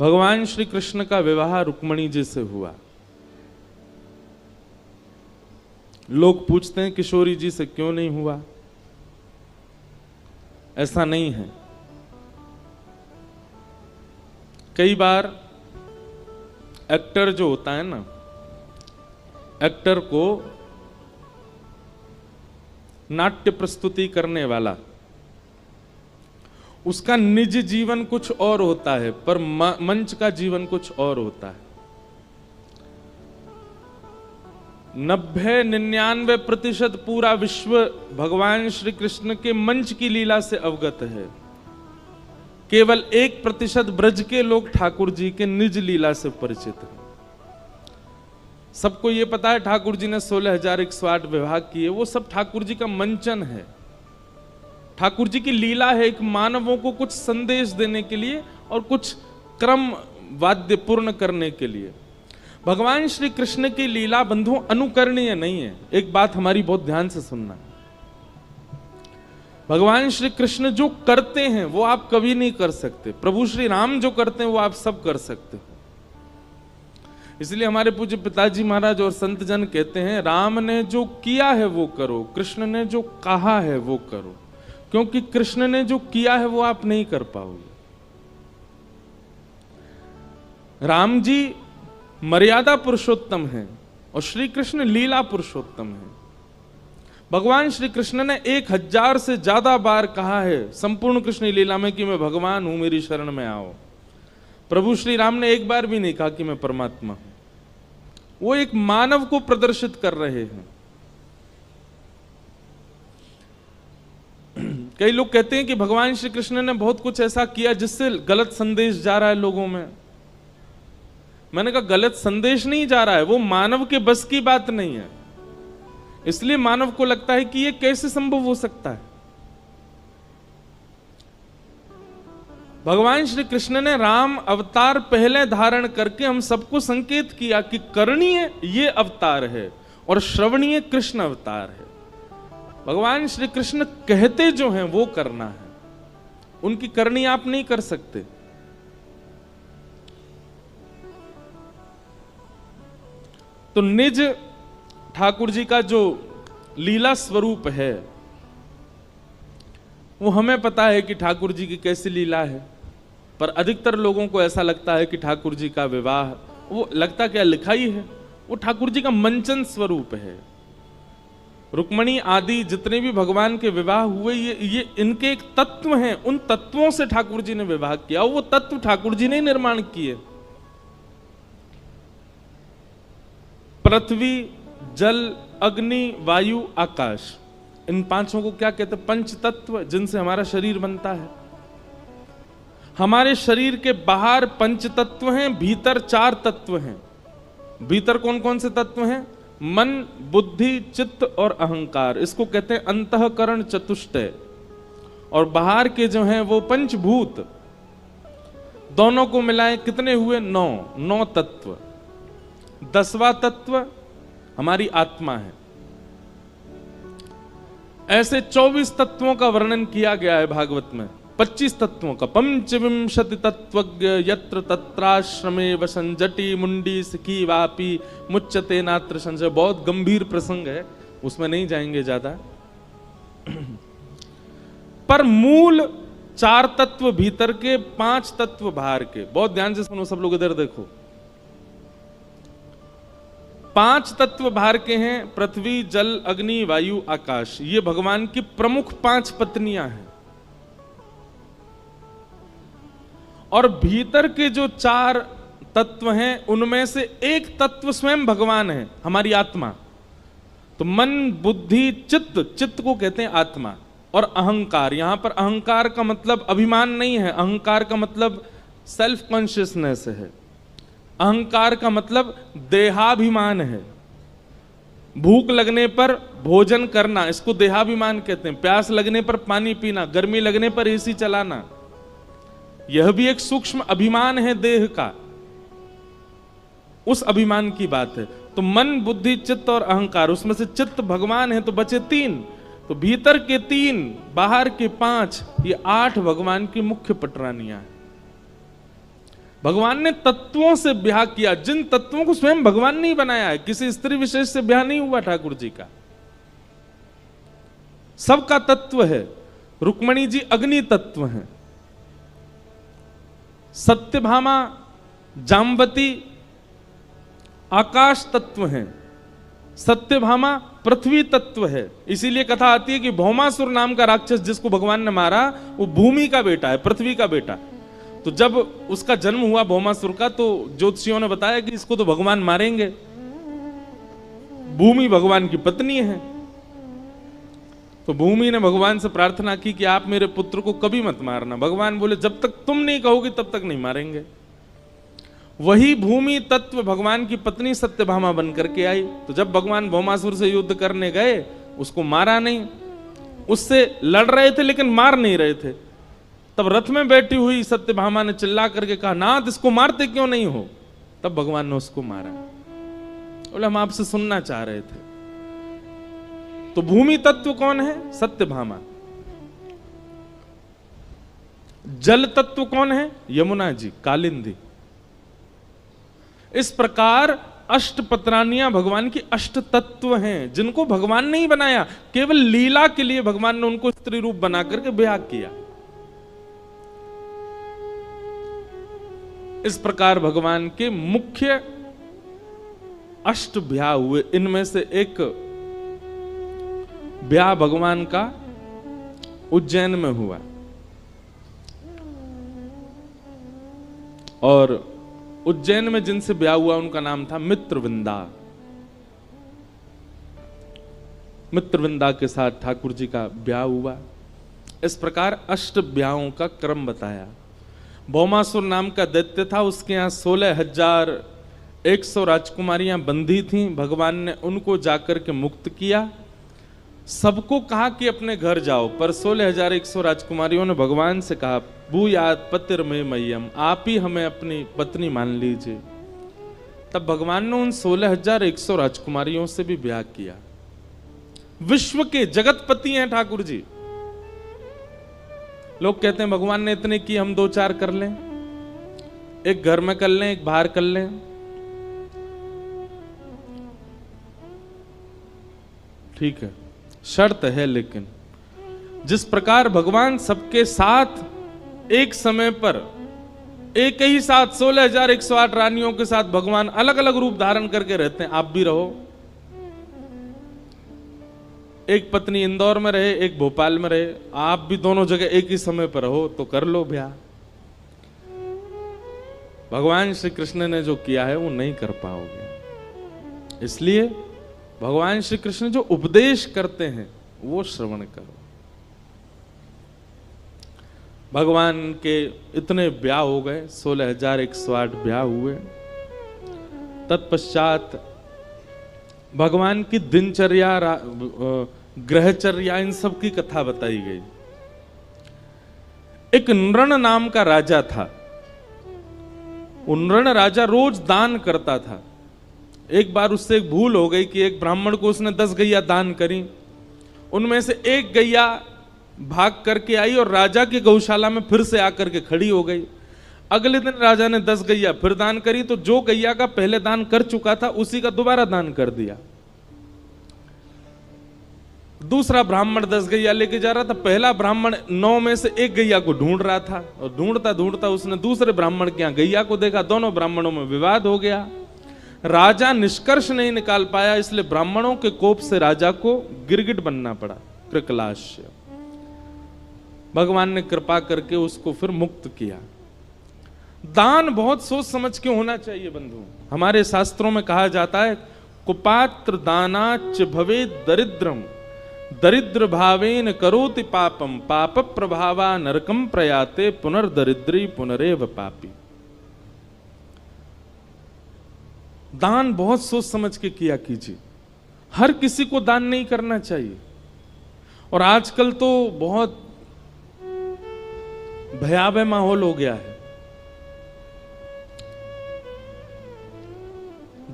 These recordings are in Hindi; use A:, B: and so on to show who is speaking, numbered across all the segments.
A: भगवान श्री कृष्ण का विवाह रुक्मिणी जी से हुआ। लोग पूछते हैं किशोरी जी से क्यों नहीं हुआ। ऐसा नहीं है। कई बार एक्टर जो होता है ना, एक्टर को नाट्य प्रस्तुति करने वाला, उसका निज जीवन कुछ और होता है, पर मंच का जीवन कुछ और होता है। 90-99% पूरा विश्व भगवान श्री कृष्ण के मंच की लीला से अवगत है। केवल 1% ब्रज के लोग ठाकुर जी के निज लीला से परिचित हैं। सबको यह पता है ठाकुर जी ने 16,108 विवाह किए, वो सब ठाकुर जी का मंचन है, ठाकुर जी की लीला है, एक मानवों को कुछ संदेश देने के लिए और कुछ क्रम वाद्य पूर्ण करने के लिए। भगवान श्री कृष्ण की लीला बंधुओं अनुकरणीय नहीं है। एक बात हमारी बहुत ध्यान से सुनना, भगवान श्री कृष्ण जो करते हैं वो आप कभी नहीं कर सकते। प्रभु श्री राम जो करते हैं वो आप सब कर सकते हो। इसलिए हमारे पूज्य पिताजी महाराज और संत जन कहते हैं, राम ने जो किया है वो करो, कृष्ण ने जो कहा है वो करो, क्योंकि कृष्ण ने जो किया है वो आप नहीं कर पाओगे। राम जी मर्यादा पुरुषोत्तम है और श्री कृष्ण लीला पुरुषोत्तम है। भगवान श्री कृष्ण ने 1000 से ज्यादा बार कहा है संपूर्ण कृष्ण लीला में कि मैं भगवान हूं, मेरी शरण में आओ। प्रभु श्री राम ने एक बार भी नहीं कहा कि मैं परमात्मा हूं। वो एक मानव को प्रदर्शित कर रहे हैं। कई लोग कहते हैं कि भगवान श्री कृष्ण ने बहुत कुछ ऐसा किया जिससे गलत संदेश जा रहा है लोगों में। मैंने कहा गलत संदेश नहीं जा रहा है, वो मानव के बस की बात नहीं है। इसलिए मानव को लगता है कि ये कैसे संभव हो सकता है। भगवान श्री कृष्ण ने राम अवतार पहले धारण करके हम सबको संकेत किया कि करणीय ये अवतार है और श्रवणीय कृष्ण अवतार है। भगवान श्री कृष्ण कहते जो हैं वो करना है, उनकी करनी आप नहीं कर सकते। तो निज ठाकुर जी का जो लीला स्वरूप है वो हमें पता है कि ठाकुर जी की कैसी लीला है, पर अधिकतर लोगों को ऐसा लगता है कि ठाकुर जी का विवाह, वो लगता क्या लिखा ही है, वो ठाकुर जी का मंचन स्वरूप है। रुक्मिणी आदि जितने भी भगवान के विवाह हुए ये इनके एक तत्व हैं, उन तत्वों से ठाकुर जी ने विवाह किया। वो तत्व ठाकुर जी ने निर्माण किए। पृथ्वी, जल, अग्नि, वायु, आकाश, इन पांचों को क्या कहते हैं? पंच तत्व, जिनसे हमारा शरीर बनता है। हमारे शरीर के बाहर पंच तत्व हैं, भीतर 4 तत्व हैं। भीतर कौन कौन से तत्व हैं? मन, बुद्धि, चित्त और अहंकार। इसको कहते हैं अंतःकरण चतुष्टय। और बाहर के जो हैं वो पंचभूत, दोनों को मिलाएं कितने हुए? 9 तत्व। 10वां तत्व हमारी आत्मा है। ऐसे 24 तत्वों का वर्णन किया गया है भागवत में। 25 तत्वों का। पंचविंशति तत्वज्ञ यत्र तत्राश्रमे वसंजटी मुंडी सिखी वापी मुच्यते नात्र संशय। बहुत गंभीर प्रसंग है, उसमें नहीं जाएंगे ज्यादा। पर मूल 4 तत्व भीतर के, 5 तत्व बाहर के। बहुत ध्यान से सुनो सब लोग, इधर देखो। 5 तत्व बाहर के हैं, पृथ्वी, जल, अग्नि, वायु, आकाश। ये भगवान की प्रमुख 5 पत्नियां हैं। और भीतर के जो 4 तत्व हैं उनमें से एक तत्व स्वयं भगवान है, हमारी आत्मा। तो मन, बुद्धि, चित्त, चित्त को कहते हैं आत्मा। और अहंकार, यहां पर अहंकार का मतलब अभिमान नहीं है, अहंकार का मतलब सेल्फ कॉन्शियसनेस है। अहंकार का मतलब देहाभिमान है। भूख लगने पर भोजन करना, इसको देहाभिमान कहते हैं। प्यास लगने पर पानी पीना, गर्मी लगने पर एसी चलाना, यह भी एक सूक्ष्म अभिमान है देह का। उस अभिमान की बात है। तो मन, बुद्धि, चित्त और अहंकार, उसमें से चित्त भगवान है तो बचे 3। तो भीतर के 3, बाहर के 5, ये 8 भगवान की मुख्य पटरानियां हैं। भगवान ने तत्वों से ब्याह किया, जिन तत्वों को स्वयं भगवान ने ही बनाया है। किसी स्त्री विशेष से ब्याह नहीं हुआ ठाकुर जी का, सबका तत्व है। रुक्मणी जी अग्नि तत्व हैं, सत्यभामा जाम्बती आकाश तत्व हैं, सत्यभामा पृथ्वी तत्व है। इसीलिए कथा आती है कि भौमासुर नाम का राक्षस जिसको भगवान ने मारा वो भूमि का बेटा है, पृथ्वी का बेटा। तो जब उसका जन्म हुआ भौमासुर का, तो ज्योतिषियों ने बताया कि इसको तो भगवान मारेंगे, भूमि भगवान की पत्नी है। तो भूमि ने भगवान से प्रार्थना की कि आप मेरे पुत्र को कभी मत मारना। भगवान बोले जब तक तुम नहीं कहोगे तब तक नहीं मारेंगे। वही भूमि तत्व भगवान की पत्नी सत्यभामा बन करके आई। तो जब भगवान भौमासुर से युद्ध करने गए, उसको मारा नहीं, उससे लड़ रहे थे लेकिन मार नहीं रहे थे। तब रथ में बैठी हुई सत्यभामा ने चिल्ला करके कहा, नाथ इसको मारते क्यों नहीं हो? तब भगवान ने उसको मारा। बोले हम आपसे सुनना चाह रहे थे। तो भूमि तत्व कौन है? सत्यभामा। जल तत्व कौन है? यमुना जी, कालिंदी। इस प्रकार अष्टपत्रानियां भगवान की अष्ट तत्व हैं, जिनको भगवान ने ही बनाया। केवल लीला के लिए भगवान ने उनको स्त्री रूप बना करके ब्याह किया। इस प्रकार भगवान के मुख्य अष्ट ब्याह हुए। इनमें से एक ब्याह भगवान का उज्जैन में हुआ, और उज्जैन में जिनसे ब्याह हुआ उनका नाम था मित्रविंदा। मित्रविंदा के साथ ठाकुर जी का ब्याह हुआ। इस प्रकार अष्ट ब्याहों का क्रम बताया। भौमासुर नाम का दैत्य था, उसके यहाँ 16,100 राजकुमारियां बंधी थीं। भगवान ने उनको जाकर के मुक्त किया। सबको कहा कि अपने घर जाओ, पर 16,100 राजकुमारियों ने भगवान से कहा, भूयात पतिर में मय्यम, आप ही हमें अपनी पत्नी मान लीजिए। तब भगवान ने उन 16,100 राजकुमारियों से भी ब्याह किया। विश्व के जगतपति हैं ठाकुर जी। लोग कहते हैं भगवान ने इतने की, हम 2-4 कर लें, एक घर में कर लें, एक बाहर कर लें। ठीक है, शर्त है, लेकिन जिस प्रकार भगवान सबके साथ एक समय पर एक ही साथ 16,108 रानियों के साथ भगवान अलग अलग रूप धारण करके रहते हैं, आप भी रहो। एक पत्नी इंदौर में रहे, एक भोपाल में रहे, आप भी दोनों जगह एक ही समय पर रहो तो कर लो ब्याह। भगवान श्री कृष्ण ने जो किया है वो नहीं कर पाओगे। इसलिए भगवान श्री कृष्ण जो उपदेश करते हैं वो श्रवण करो। भगवान के इतने ब्याह हो गए, 16,108 ब्याह हुए। तत्पश्चात भगवान की दिनचर्या, ग्रहचर्या, इन सब की कथा बताई गई। एक नृण नाम का राजा था। वो नृण राजा रोज दान करता था। एक बार उससे एक भूल हो गई कि एक ब्राह्मण को उसने 10 गैया दान करी। उनमें से एक गैया भाग करके आई और राजा की गौशाला में फिर से आकर के खड़ी हो गई। अगले दिन राजा ने 10 गैया फिर दान करी, तो जो गैया का पहले दान कर चुका था उसी का दोबारा दान कर दिया। दूसरा ब्राह्मण 10 गैया लेके जा रहा था। पहला ब्राह्मण 9 में से एक गैया को ढूंढ रहा था, और ढूंढता ढूंढता उसने दूसरे ब्राह्मण के यहाँ गैया को देखा। दोनों ब्राह्मणों में विवाद हो गया। राजा निष्कर्ष नहीं निकाल पाया, इसलिए ब्राह्मणों के कोप से राजा को गिरगिट बनना पड़ा, कृकलाश्य। भगवान ने कृपा करके उसको फिर मुक्त किया। दान बहुत सोच समझ के होना चाहिए बंधु। हमारे शास्त्रों में कहा जाता है, कुपात्र दानाच भवे दरिद्रम, दरिद्र भावेन करोति पापम, पाप प्रभावा नरकम प्रयाते, पुनर्दरिद्री पुनरेव पापी। दान बहुत सोच समझ के किया कीजिए। हर किसी को दान नहीं करना चाहिए। और आजकल तो बहुत भयावह माहौल हो गया है।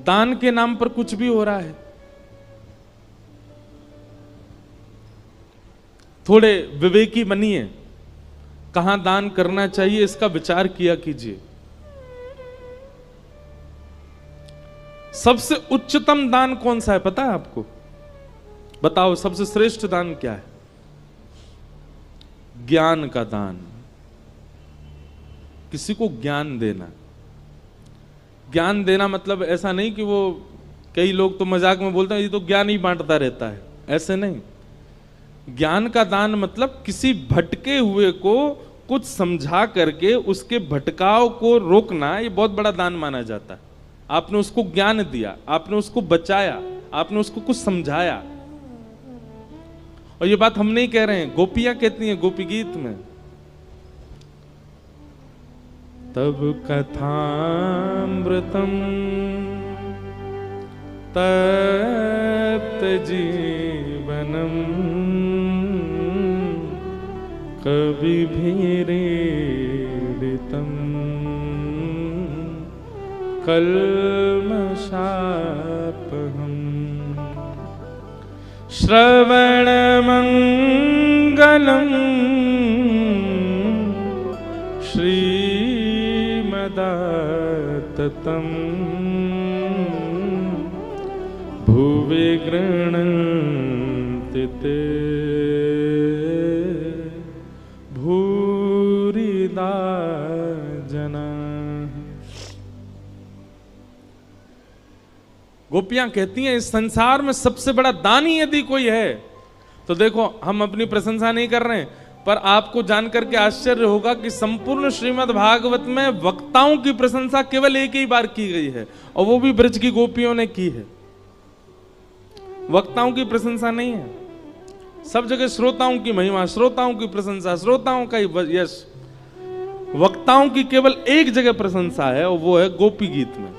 A: दान के नाम पर कुछ भी हो रहा है। थोड़े विवेकी बनिए, कहां दान करना चाहिए इसका विचार किया कीजिए। सबसे उच्चतम दान कौन सा है पता है आपको? बताओ सबसे श्रेष्ठ दान क्या है? ज्ञान का दान। किसी को ज्ञान देना। ज्ञान देना मतलब ऐसा नहीं कि वो, कई लोग तो मजाक में बोलते हैं ये तो ज्ञान ही बांटता रहता है, ऐसे नहीं। ज्ञान का दान मतलब किसी भटके हुए को कुछ समझा करके उसके भटकाव को रोकना, ये बहुत बड़ा दान माना जाता है। आपने उसको ज्ञान दिया, आपने उसको बचाया, आपने उसको कुछ समझाया। और ये बात हम नहीं कह रहे हैं, गोपियां कहती हैं गोपी गीत में, तब कथामृतम तप्त जीवनम कवि भीरीडितम कल्मषापहम श्रवणमंगलम श्रीमदाततम भुवि गृह्णन्ति ते भूरिदा जना। गोपियां कहती हैं इस संसार में सबसे बड़ा दानी यदि कोई है तो देखो, हम अपनी प्रशंसा नहीं कर रहे हैं, पर आपको जानकर के आश्चर्य होगा कि संपूर्ण श्रीमद् भागवत में वक्ताओं की प्रशंसा केवल एक ही बार की गई है, और वो भी ब्रज की गोपियों ने की है। वक्ताओं की प्रशंसा नहीं है, सब जगह श्रोताओं की महिमा, श्रोताओं की प्रशंसा, श्रोताओं का यश। वक्ताओं की केवल एक जगह प्रशंसा है, और वो है गोपी गीत में।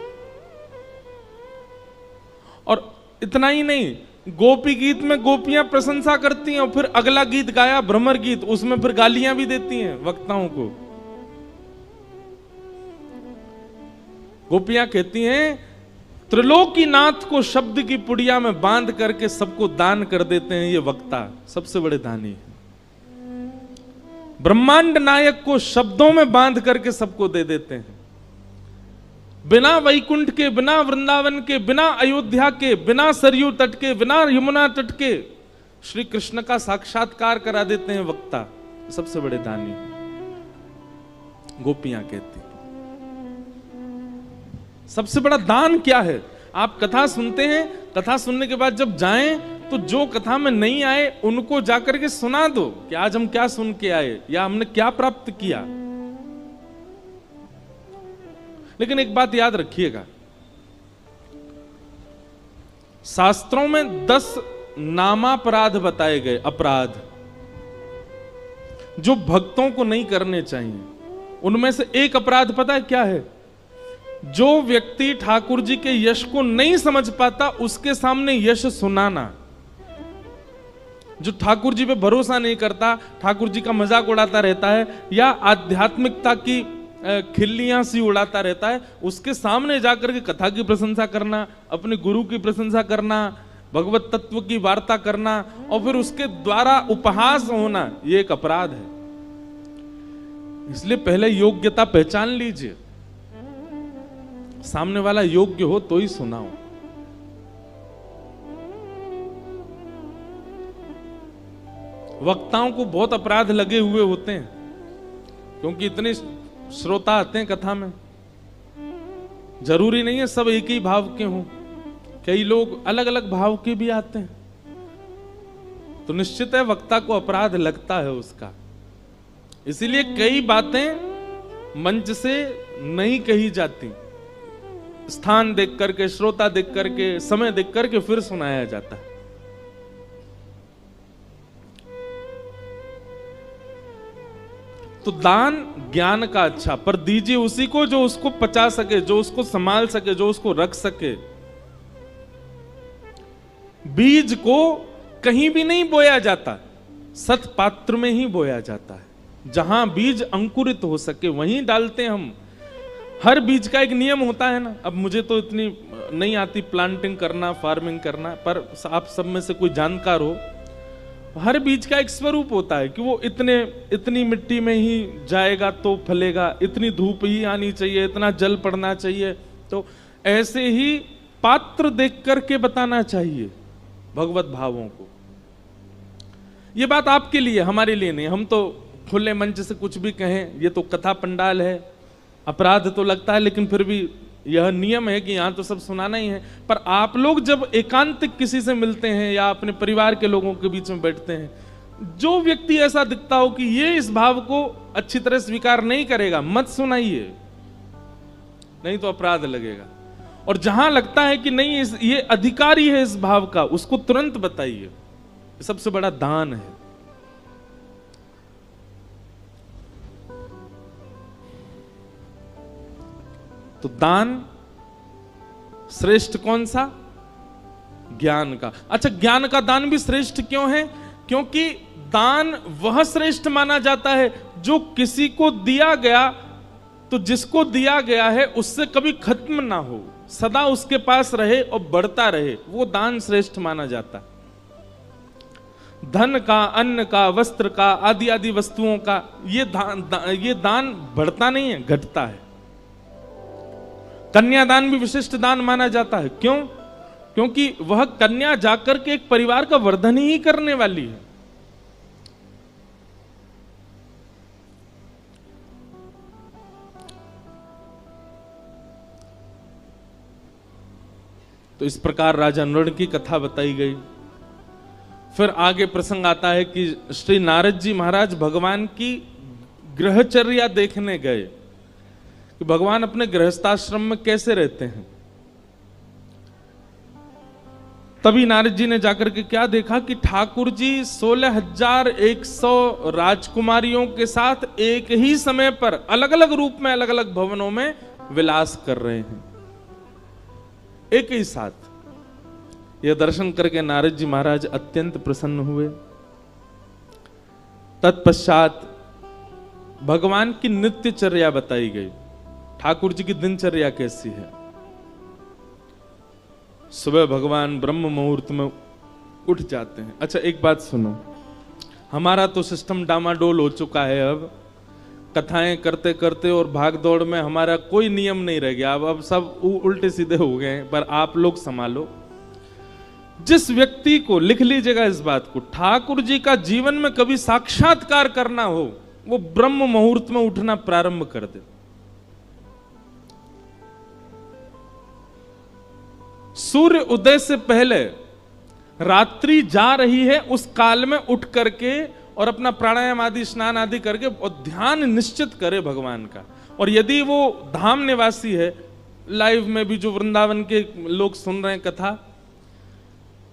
A: और इतना ही नहीं, गोपी गीत में गोपियां प्रशंसा करती हैं और फिर अगला गीत गाया भ्रमर गीत, उसमें फिर गालियां भी देती हैं वक्ताओं को। गोपियां कहती हैं त्रिलोकीनाथ को शब्द की पुड़िया में बांध करके सबको दान कर देते हैं ये वक्ता, सबसे बड़े दानी है। ब्रह्मांड नायक को शब्दों में बांध करके सबको दे देते हैं। बिना वैकुंठ के, बिना वृंदावन के, बिना अयोध्या के, बिना सरयू तट के, बिना यमुना तट के श्री कृष्ण का साक्षात्कार करा देते हैं वक्ता, सबसे बड़े दानी गोपियां कहती। सबसे बड़ा दान क्या है? आप कथा सुनते हैं, कथा सुनने के बाद जब जाएं तो जो कथा में नहीं आए उनको जाकर के सुना दो कि आज हम क्या सुन के आए या हमने क्या प्राप्त किया। लेकिन एक बात याद रखिएगा, शास्त्रों में 10 नामापराध बताए गए, अपराध जो भक्तों को नहीं करने चाहिए। उनमें से एक अपराध पता है क्या है? जो व्यक्ति ठाकुर जी के यश को नहीं समझ पाता उसके सामने यश सुनाना। जो ठाकुर जी पे भरोसा नहीं करता, ठाकुर जी का मजाक उड़ाता रहता है या आध्यात्मिकता की खिल्लियां सी उड़ाता रहता है, उसके सामने जाकर के कथा की प्रशंसा करना, अपने गुरु की प्रशंसा करना, भगवत तत्व की वार्ता करना और फिर उसके द्वारा उपहास होना, ये एक अपराध है। इसलिए पहले योग्यता पहचान लीजिए, सामने वाला योग्य हो तो ही सुनाओ। वक्ताओं को बहुत अपराध लगे हुए होते हैं क्योंकि इतने श्रोता आते हैं कथा में। जरूरी नहीं है सब एक ही भाव के हों, कई लोग अलग अलग भाव के भी आते हैं, तो निश्चित है वक्ता को अपराध लगता है उसका। इसीलिए कई बातें मंच से नहीं कही जाती, स्थान देख करके, श्रोता देख करके, समय देख करके फिर सुनाया जाता है। तो दान ज्ञान का अच्छा, पर दीजिए उसी को जो उसको पचा सके, जो उसको संभाल सके, जो उसको रख सके। बीज को कहीं भी नहीं बोया जाता, सत्पात्र में ही बोया जाता है। जहां बीज अंकुरित हो सके वहीं डालते हैं हम। हर बीज का एक नियम होता है ना। अब मुझे तो इतनी नहीं आती प्लांटिंग करना, फार्मिंग करना, पर आप सब में से कोई जानकार हो, हर बीज का एक स्वरूप होता है कि वो इतनी मिट्टी में ही जाएगा तो फलेगा, इतनी धूप ही आनी चाहिए, इतना जल पड़ना चाहिए। तो ऐसे ही पात्र देख करके बताना चाहिए भगवत भावों को। ये बात आपके लिए, हमारे लिए नहीं। हम तो खुले मंच से कुछ भी कहें, ये तो कथा पंडाल है, अपराध तो लगता है, लेकिन फिर भी यह नियम है कि यहां तो सब सुनाना ही है। पर आप लोग जब एकांतिक किसी से मिलते हैं या अपने परिवार के लोगों के बीच में बैठते हैं, जो व्यक्ति ऐसा दिखता हो कि ये इस भाव को अच्छी तरह स्वीकार नहीं करेगा, मत सुनाइए, नहीं तो अपराध लगेगा। और जहां लगता है कि नहीं ये अधिकारी है इस भाव का, उसको तुरंत बताइए। सबसे बड़ा दान है। तो दान श्रेष्ठ कौन सा? ज्ञान का। अच्छा, ज्ञान का दान भी श्रेष्ठ क्यों है? क्योंकि दान वह श्रेष्ठ माना जाता है जो किसी को दिया गया, तो जिसको दिया गया है उससे कभी खत्म ना हो, सदा उसके पास रहे और बढ़ता रहे, वो दान श्रेष्ठ माना जाता। धन का, अन्न का, वस्त्र का, आदि आदि वस्तुओं का ये दान बढ़ता नहीं है, घटता है। कन्यादान भी विशिष्ट दान माना जाता है। क्यों? क्योंकि वह कन्या जाकर के एक परिवार का वर्धन ही करने वाली है। तो इस प्रकार राजा नृण की कथा बताई गई। फिर आगे प्रसंग आता है कि श्री नारद जी महाराज भगवान की गृहचर्या देखने गए कि भगवान अपने गृहस्थाश्रम में कैसे रहते हैं। तभी नारद जी ने जाकर के क्या देखा कि ठाकुर जी 16,100 राजकुमारियों के साथ एक ही समय पर अलग अलग रूप में अलग अलग भवनों में विलास कर रहे हैं, एक ही साथ। यह दर्शन करके नारद जी महाराज अत्यंत प्रसन्न हुए। तत्पश्चात भगवान की नित्यचर्या बताई गई। ठाकुर जी की दिनचर्या कैसी है? सुबह भगवान ब्रह्म मुहूर्त में उठ जाते हैं। अच्छा, एक बात सुनो, हमारा तो सिस्टम डामाडोल हो चुका है। अब कथाएं करते करते और भाग दौड़ में हमारा कोई नियम नहीं रह गया। अब सब उल्टे सीधे हो गए हैं। पर आप लोग संभालो। जिस व्यक्ति को, लिख लीजिएगा इस बात को, ठाकुर जी का जीवन में कभी साक्षात्कार करना हो, वो ब्रह्म मुहूर्त में उठना प्रारंभ कर दे। सूर्य उदय से पहले रात्रि जा रही है, उस काल में उठ करके और अपना प्राणायाम आदि, स्नान आदि करके और ध्यान निश्चित करे भगवान का। और यदि वो धाम निवासी है, लाइव में भी जो वृंदावन के लोग सुन रहे हैं कथा,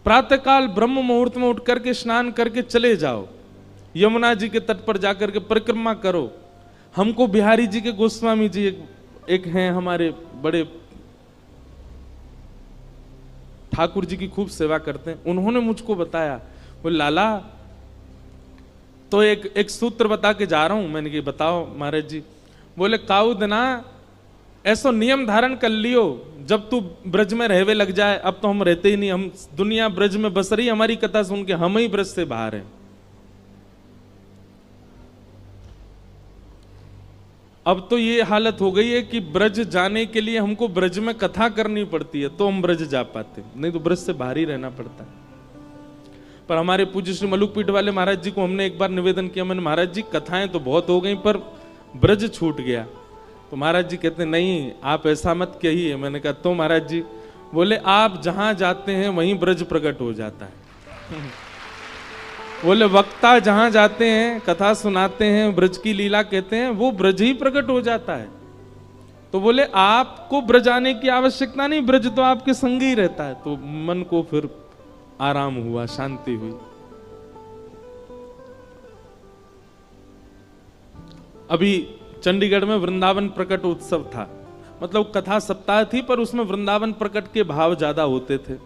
A: प्रातःकाल ब्रह्म मुहूर्त में उठ करके स्नान करके चले जाओ, यमुना जी के तट पर जाकर के परिक्रमा करो। हमको बिहारी जी के गोस्वामी जी एक हैं हमारे बड़े, ठाकुर जी की खूब सेवा करते हैं। उन्होंने मुझको बताया, वो लाला तो एक सूत्र बता के जा रहा हूं। मैंने कहा बताओ महाराज जी। बोले काउद ना ऐसो नियम धारण कर लियो, जब तू ब्रज में रहवे लग जाए। अब तो हम रहते ही नहीं, हम दुनिया ब्रज में बस रही, हमारी कथा सुन के हम ही ब्रज से बाहर हैं। अब तो ये हालत हो गई है कि ब्रज जाने के लिए हमको ब्रज में कथा करनी पड़ती है तो हम ब्रज जा पाते, नहीं तो ब्रज से बाहर ही रहना पड़ता है। पर हमारे पूज्य श्री मलुकपीठ वाले महाराज जी को हमने एक बार निवेदन किया, मैंने महाराज जी कथाएं तो बहुत हो गई पर ब्रज छूट गया। तो महाराज जी कहते नहीं आप ऐसा मत कहिए। मैंने कहा तो महाराज जी? बोले आप जहां जाते हैं वहीं ब्रज प्रकट हो जाता है। बोले वक्ता जहां जाते हैं, कथा सुनाते हैं, ब्रज की लीला कहते हैं, वो ब्रज ही प्रकट हो जाता है। तो बोले आपको ब्रज आने की आवश्यकता नहीं, ब्रज तो आपके संग ही रहता है। तो मन को फिर आराम हुआ, शांति हुई। अभी चंडीगढ़ में वृंदावन प्रकट उत्सव था, मतलब कथा सप्ताह थी पर उसमें वृंदावन प्रकट के भाव ज्यादा होते थे।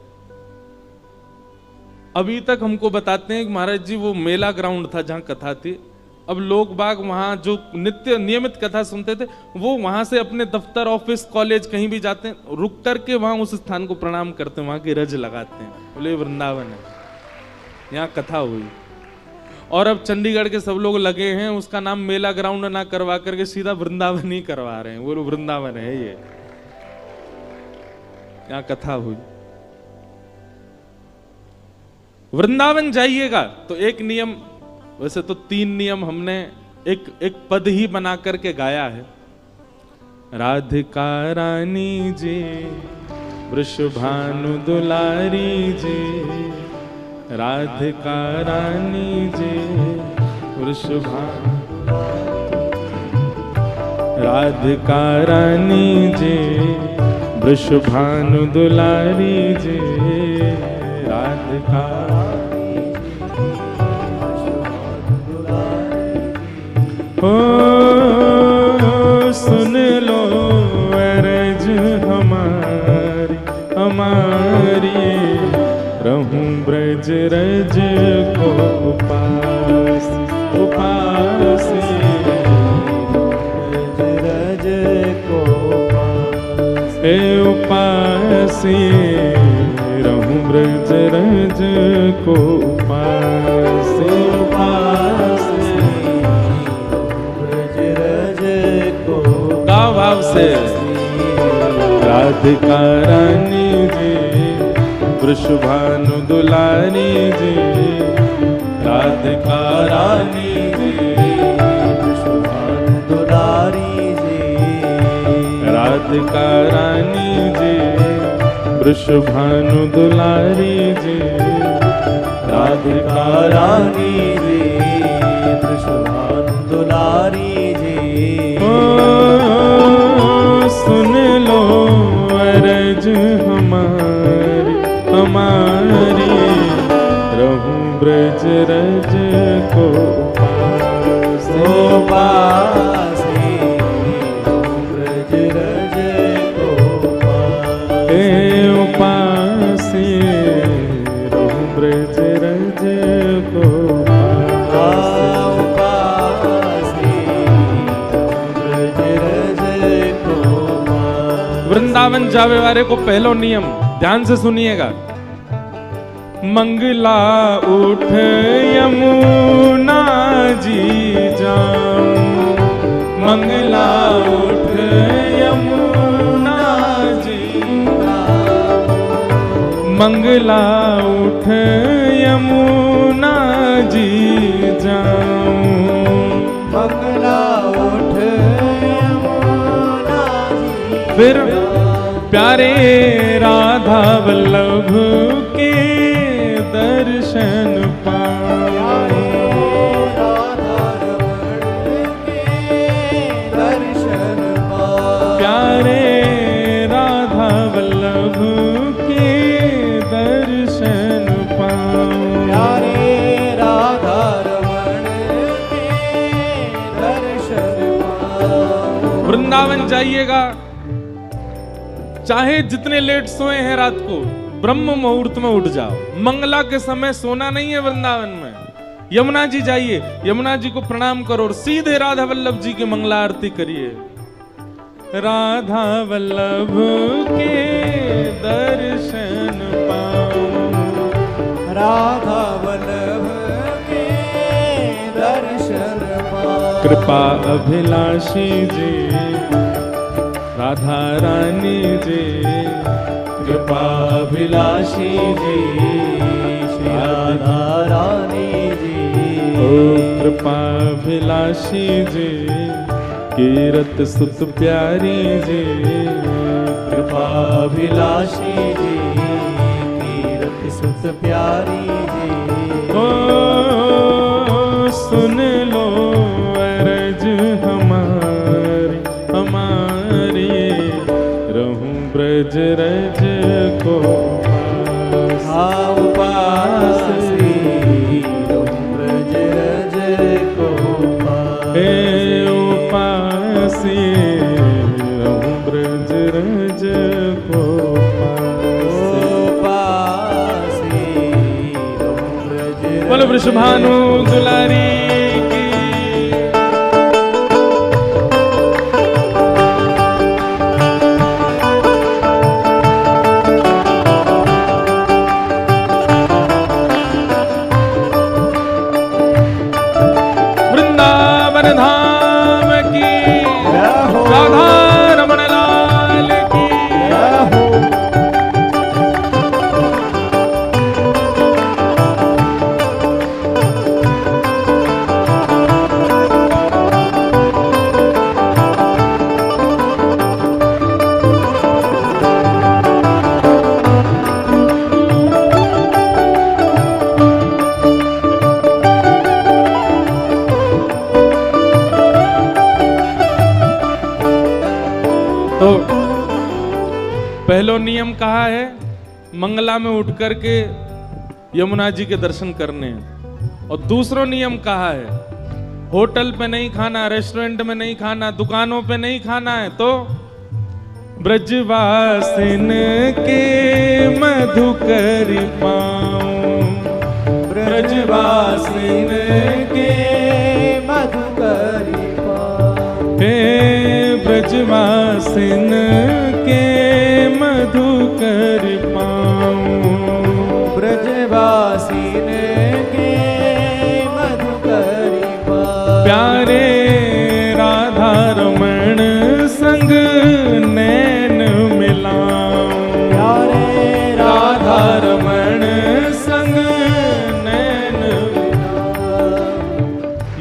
A: अभी तक हमको बताते हैं कि महाराज जी वो मेला ग्राउंड था जहां कथा थी। अब लोग बाग वहां जो नित्य नियमित कथा सुनते थे, वो वहां से अपने दफ्तर, ऑफिस, कॉलेज कहीं भी जाते हैं, रुक करके वहां उस स्थान को प्रणाम करते हैं, वहां की रज लगाते हैं, बोले वृंदावन है, यहाँ कथा हुई। और अब चंडीगढ़ के सब लोग लगे हैं उसका नाम मेला ग्राउंड ना करवा करके सीधा वृंदावन ही करवा रहे हैं। वो वृंदावन है ये। यहाँ कथा हुई। वृंदावन जाइएगा तो एक नियम, वैसे तो 3 नियम हमने एक पद ही बना करके गाया है। राधिका रानी जी वृषभानु दुलारी जी, राधिका रानी जी वृषभानु, राधिका रानी जी वृषभानु दुलारी जी, राधिका ओ सुन लो अरज हमारी हमारी, रहूं ब्रज रज को उपास उपास, ब्रज रज को उपास, रहूं ब्रज रज को उपास उपास, भाव से। राधिका रानी जी वृषभानु दुलारी जी, राधिका रानी जी वृषभानु दुलारी जी, राधिका रानी जी वृषभानु दुलारी जी, राधिका रानी जी वृषभानु दुलारी जी। सुन लो अरज हमारी हमारी, रहूं ब्रज रज को उपास उपास, ब्रज रज को उपास, रहूं ब्रज रज को उपास। वृंदावन जावे वाले को पहलो नियम ध्यान से सुनिएगा। मंगला उठ यमुना जी जाऊं, मंगला उठ यमुना जी, मंगला उठ यमुना जी जाऊं, मंगला उठ यमुना जी। फिर प्यारे राधा वल्लभ के दर्शन पाऊं, प्यारे राधा वल्लभ के दर्शन पाऊं, प्यारे राधा रमण के दर्शन पाऊं। वृंदावन जाइएगा, चाहे जितने लेट सोए हैं रात को, ब्रह्म मुहूर्त में उठ जाओ। मंगला के समय सोना नहीं है वृंदावन में। यमुना जी जाइए, यमुना जी को प्रणाम करो और सीधे राधा वल्लभ जी की मंगला आरती करिए। राधा वल्लभ के दर्शन पाऊं, राधा वल्लभ के दर्शन पाऊं। कृपा अभिलाषी जी राधा रानी जी, कृपा अभिलाषी जी श्री राधा रानी जी, ओ कृपा अभिलाषी जी कीरत सुत प्यारी जी, कृपा अभिलाषी जी कीरत सुत प्यारी जी। ओ सुन लो अरज हमारी हमारी, रहूं ब्रज रज को उपास, रहूं ब्रज रज को उपास, रहूं ब्रज रज को उपास, रहूं ब्रज। बोलो वृषभानु दुलारी की। धाम की, राधा रमण लाल की, तो पहलो नियम कहा है, मंगला में उठ करके यमुना जी के दर्शन करने हैं। और दूसरा नियम कहा है, होटल पे नहीं खाना, रेस्टोरेंट में नहीं खाना, दुकानों पे नहीं खाना है। तो ब्रजवासिन के मधुकर पाऊं, ब्रजवासिन के मधुकर पाऊं, हे ब्रजवासिन के मधुकर पाऊं,
B: ब्रजवासिन के मधुकर पाऊं।
A: प्यारे राधा रमण संग नैन मिलाऊं,
B: प्यारे
A: राधा रमण संग नैन मिलाऊं।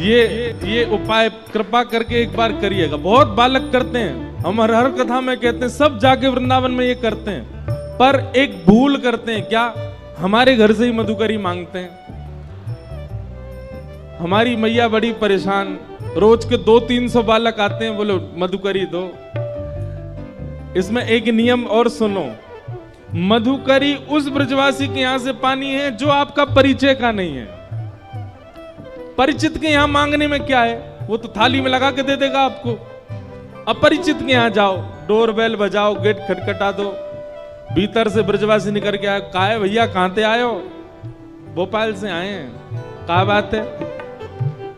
A: ये उपाय कृपा करके एक बार करिएगा। बहुत बालक करते हैं, हम हर कथा में कहते हैं, सब जाके वृंदावन में ये करते हैं, पर एक भूल करते हैं। क्या? हमारे घर से ही मधुकरी मांगते हैं। हमारी मैया बड़ी परेशान, रोज के 200-300 बालक आते हैं, बोलो मधुकरी दो। इसमें एक नियम और सुनो, मधुकरी उस ब्रजवासी के यहां से पानी है जो आपका परिचय का नहीं है। परिचित के यहां मांगने में क्या है, वो तो थाली में लगा के दे देगा आपको। अपरिचित के यहां जाओ, डोरबेल बजाओ, गेट खटखटा दो, भीतर से ब्रजवासी निकल के आए, कहा है भैया कहां से आए हो? भोपाल से आए हैं। क्या बात है?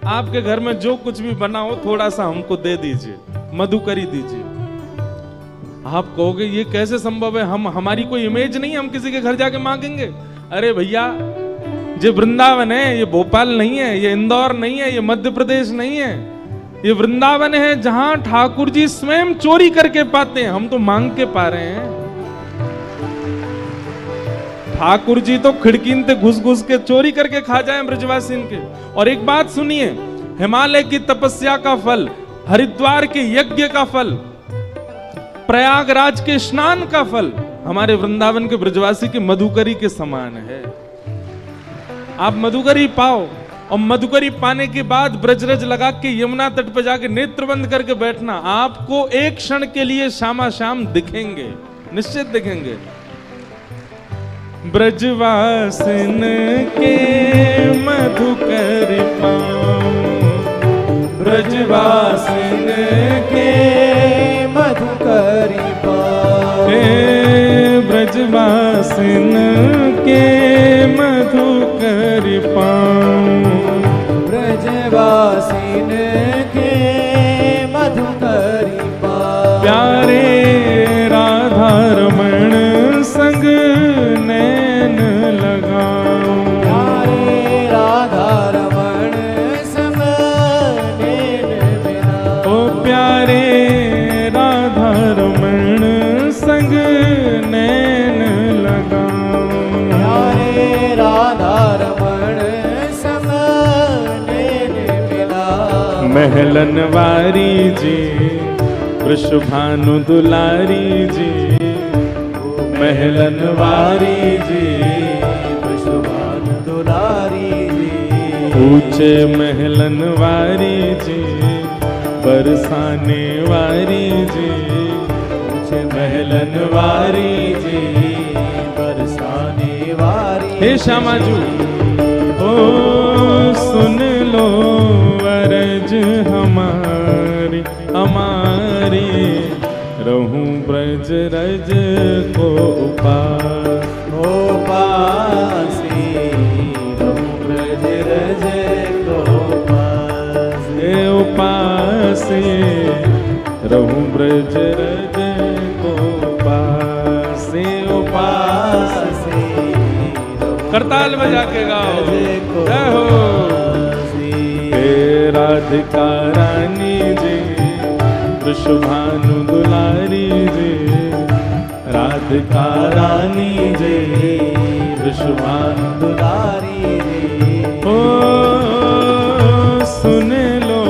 A: आपके घर में जो कुछ भी बना हो थोड़ा सा हमको दे दीजिए, मधुकरी दीजिए। आप कहोगे ये कैसे संभव है, हमारी कोई इमेज नहीं है, हम किसी के घर जाके मांगेंगे? अरे भैया, ये वृंदावन है, ये भोपाल नहीं है, ये इंदौर नहीं है, ये मध्य प्रदेश नहीं है, ये वृंदावन है जहां ठाकुर जी स्वयं चोरी करके पाते हैं, हम तो मांग के पा रहे हैं। ठाकुर जी तो खिड़की से घुस घुस के चोरी करके खा जाए ब्रजवासिन के। और एक बात सुनिए, हिमालय की तपस्या का फल, हरिद्वार के यज्ञ का फल, प्रयागराज के स्नान का फल हमारे वृंदावन के ब्रजवासी के मधुकरी के समान है। आप मधुकरी पाओ, और मधुकरी पाने के बाद ब्रजरज लगा के यमुना तट पर जाके नेत्र बंद करके बैठना, आपको एक क्षण के लिए श्यामा श्याम दिखेंगे, निश्चित दिखेंगे। ब्रजवासिन के मधुकर पाऊं, ब्रजवासिन के
B: मधुकर पाऊं,
A: हे ब्रजवासिन के मधुकर पाऊं,
B: ब्रजवासिन के मधुकर पाऊं।
A: प्यारे राधा रमण संग नैन लगाऊं,
B: प्यारे राधा रमण संग नैन मिलाऊं,
A: ओ प्यारे राधा रमण संग नैन लगाऊं,
B: प्यारे राधा रमण संग नैन मिलाऊं।
A: महलन वारी जी, वृषभानु दुलारी जी, महलन वारी जी,
B: वृषभानु दुलारी जी,
A: ऊंचे महलन वारी जी, बरसाने वारी जी,
B: ऊंचे
A: महलन वारी जी,
B: बरसाने वारी।
A: हे श्यामा जी, ओ सुन लो अरज हमारी, हमारी रहूं ब्रज रज को उपास,
B: उपासी रहूं ब्रज रज को उपास,
A: हे उपासी रहूं ब्रज रज को उपास,
B: उपासी
A: करताल बजा के गाओ, जय हो। हे राधिका रानी जी, वृषभानु दुलारी जी, राधिका रानी जी, वृषभानु
B: दुलारी जी,
A: ओ सुन लो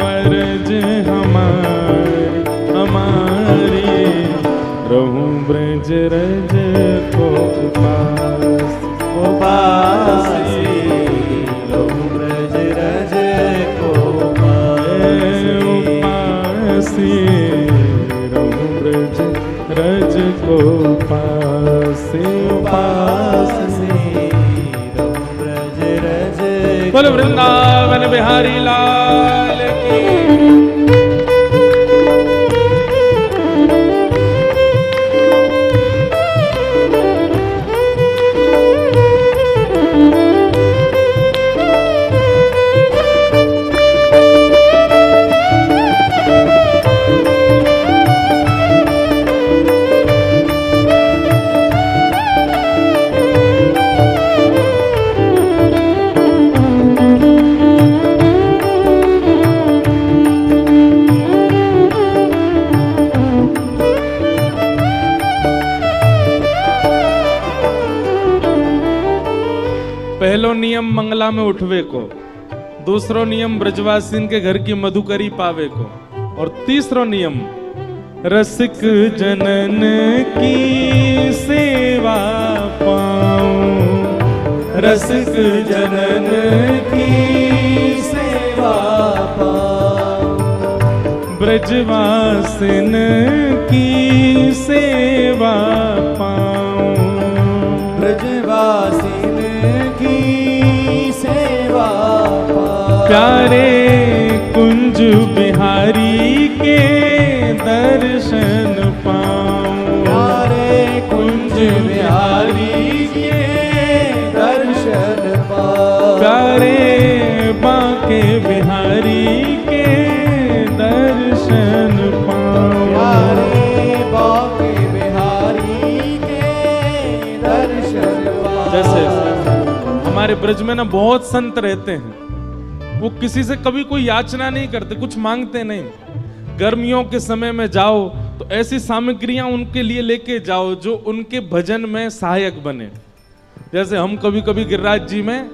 A: अर्ज हमारी, हमारी रहूं ब्रज रज को उपास,
B: उपासी रहूं ब्रज रज को उपासी,
A: उपासी रहूं ब्रज रज को पासे
B: पासे रहूं ब्रज रज
A: बोल वृंदावन बिहारी लाल की। पहलो नियम मंगला में उठवे को, दूसरो नियम ब्रजवासीन के घर की मधुकरी पावे को, और तीसरो नियम रसिक जनन की सेवा पाऊं।
B: रसिक जनन की सेवा पाऊं।
A: ब्रजवासिन की सेवा पाऊं।
B: ब्रजवासिन की सेवा पाऊं।
A: प्यारे कुंज बिहारी के दर्शन पाऊं।
B: प्यारे कुंज बिहारी के दर्शन पाऊं।
A: प्यारे बांके बिहारी के दर्शन पाऊं।
B: प्यारे बांके बिहारी के दर्शन पाऊं।
A: जैसे हमारे ब्रज में ना बहुत संत रहते हैं, वो किसी से कभी कोई याचना नहीं करते, कुछ मांगते नहीं। गर्मियों के समय में जाओ तो ऐसी सामग्रियां उनके लिए लेके जाओ जो उनके भजन में सहायक बने। जैसे हम कभी कभी गिरिराज जी में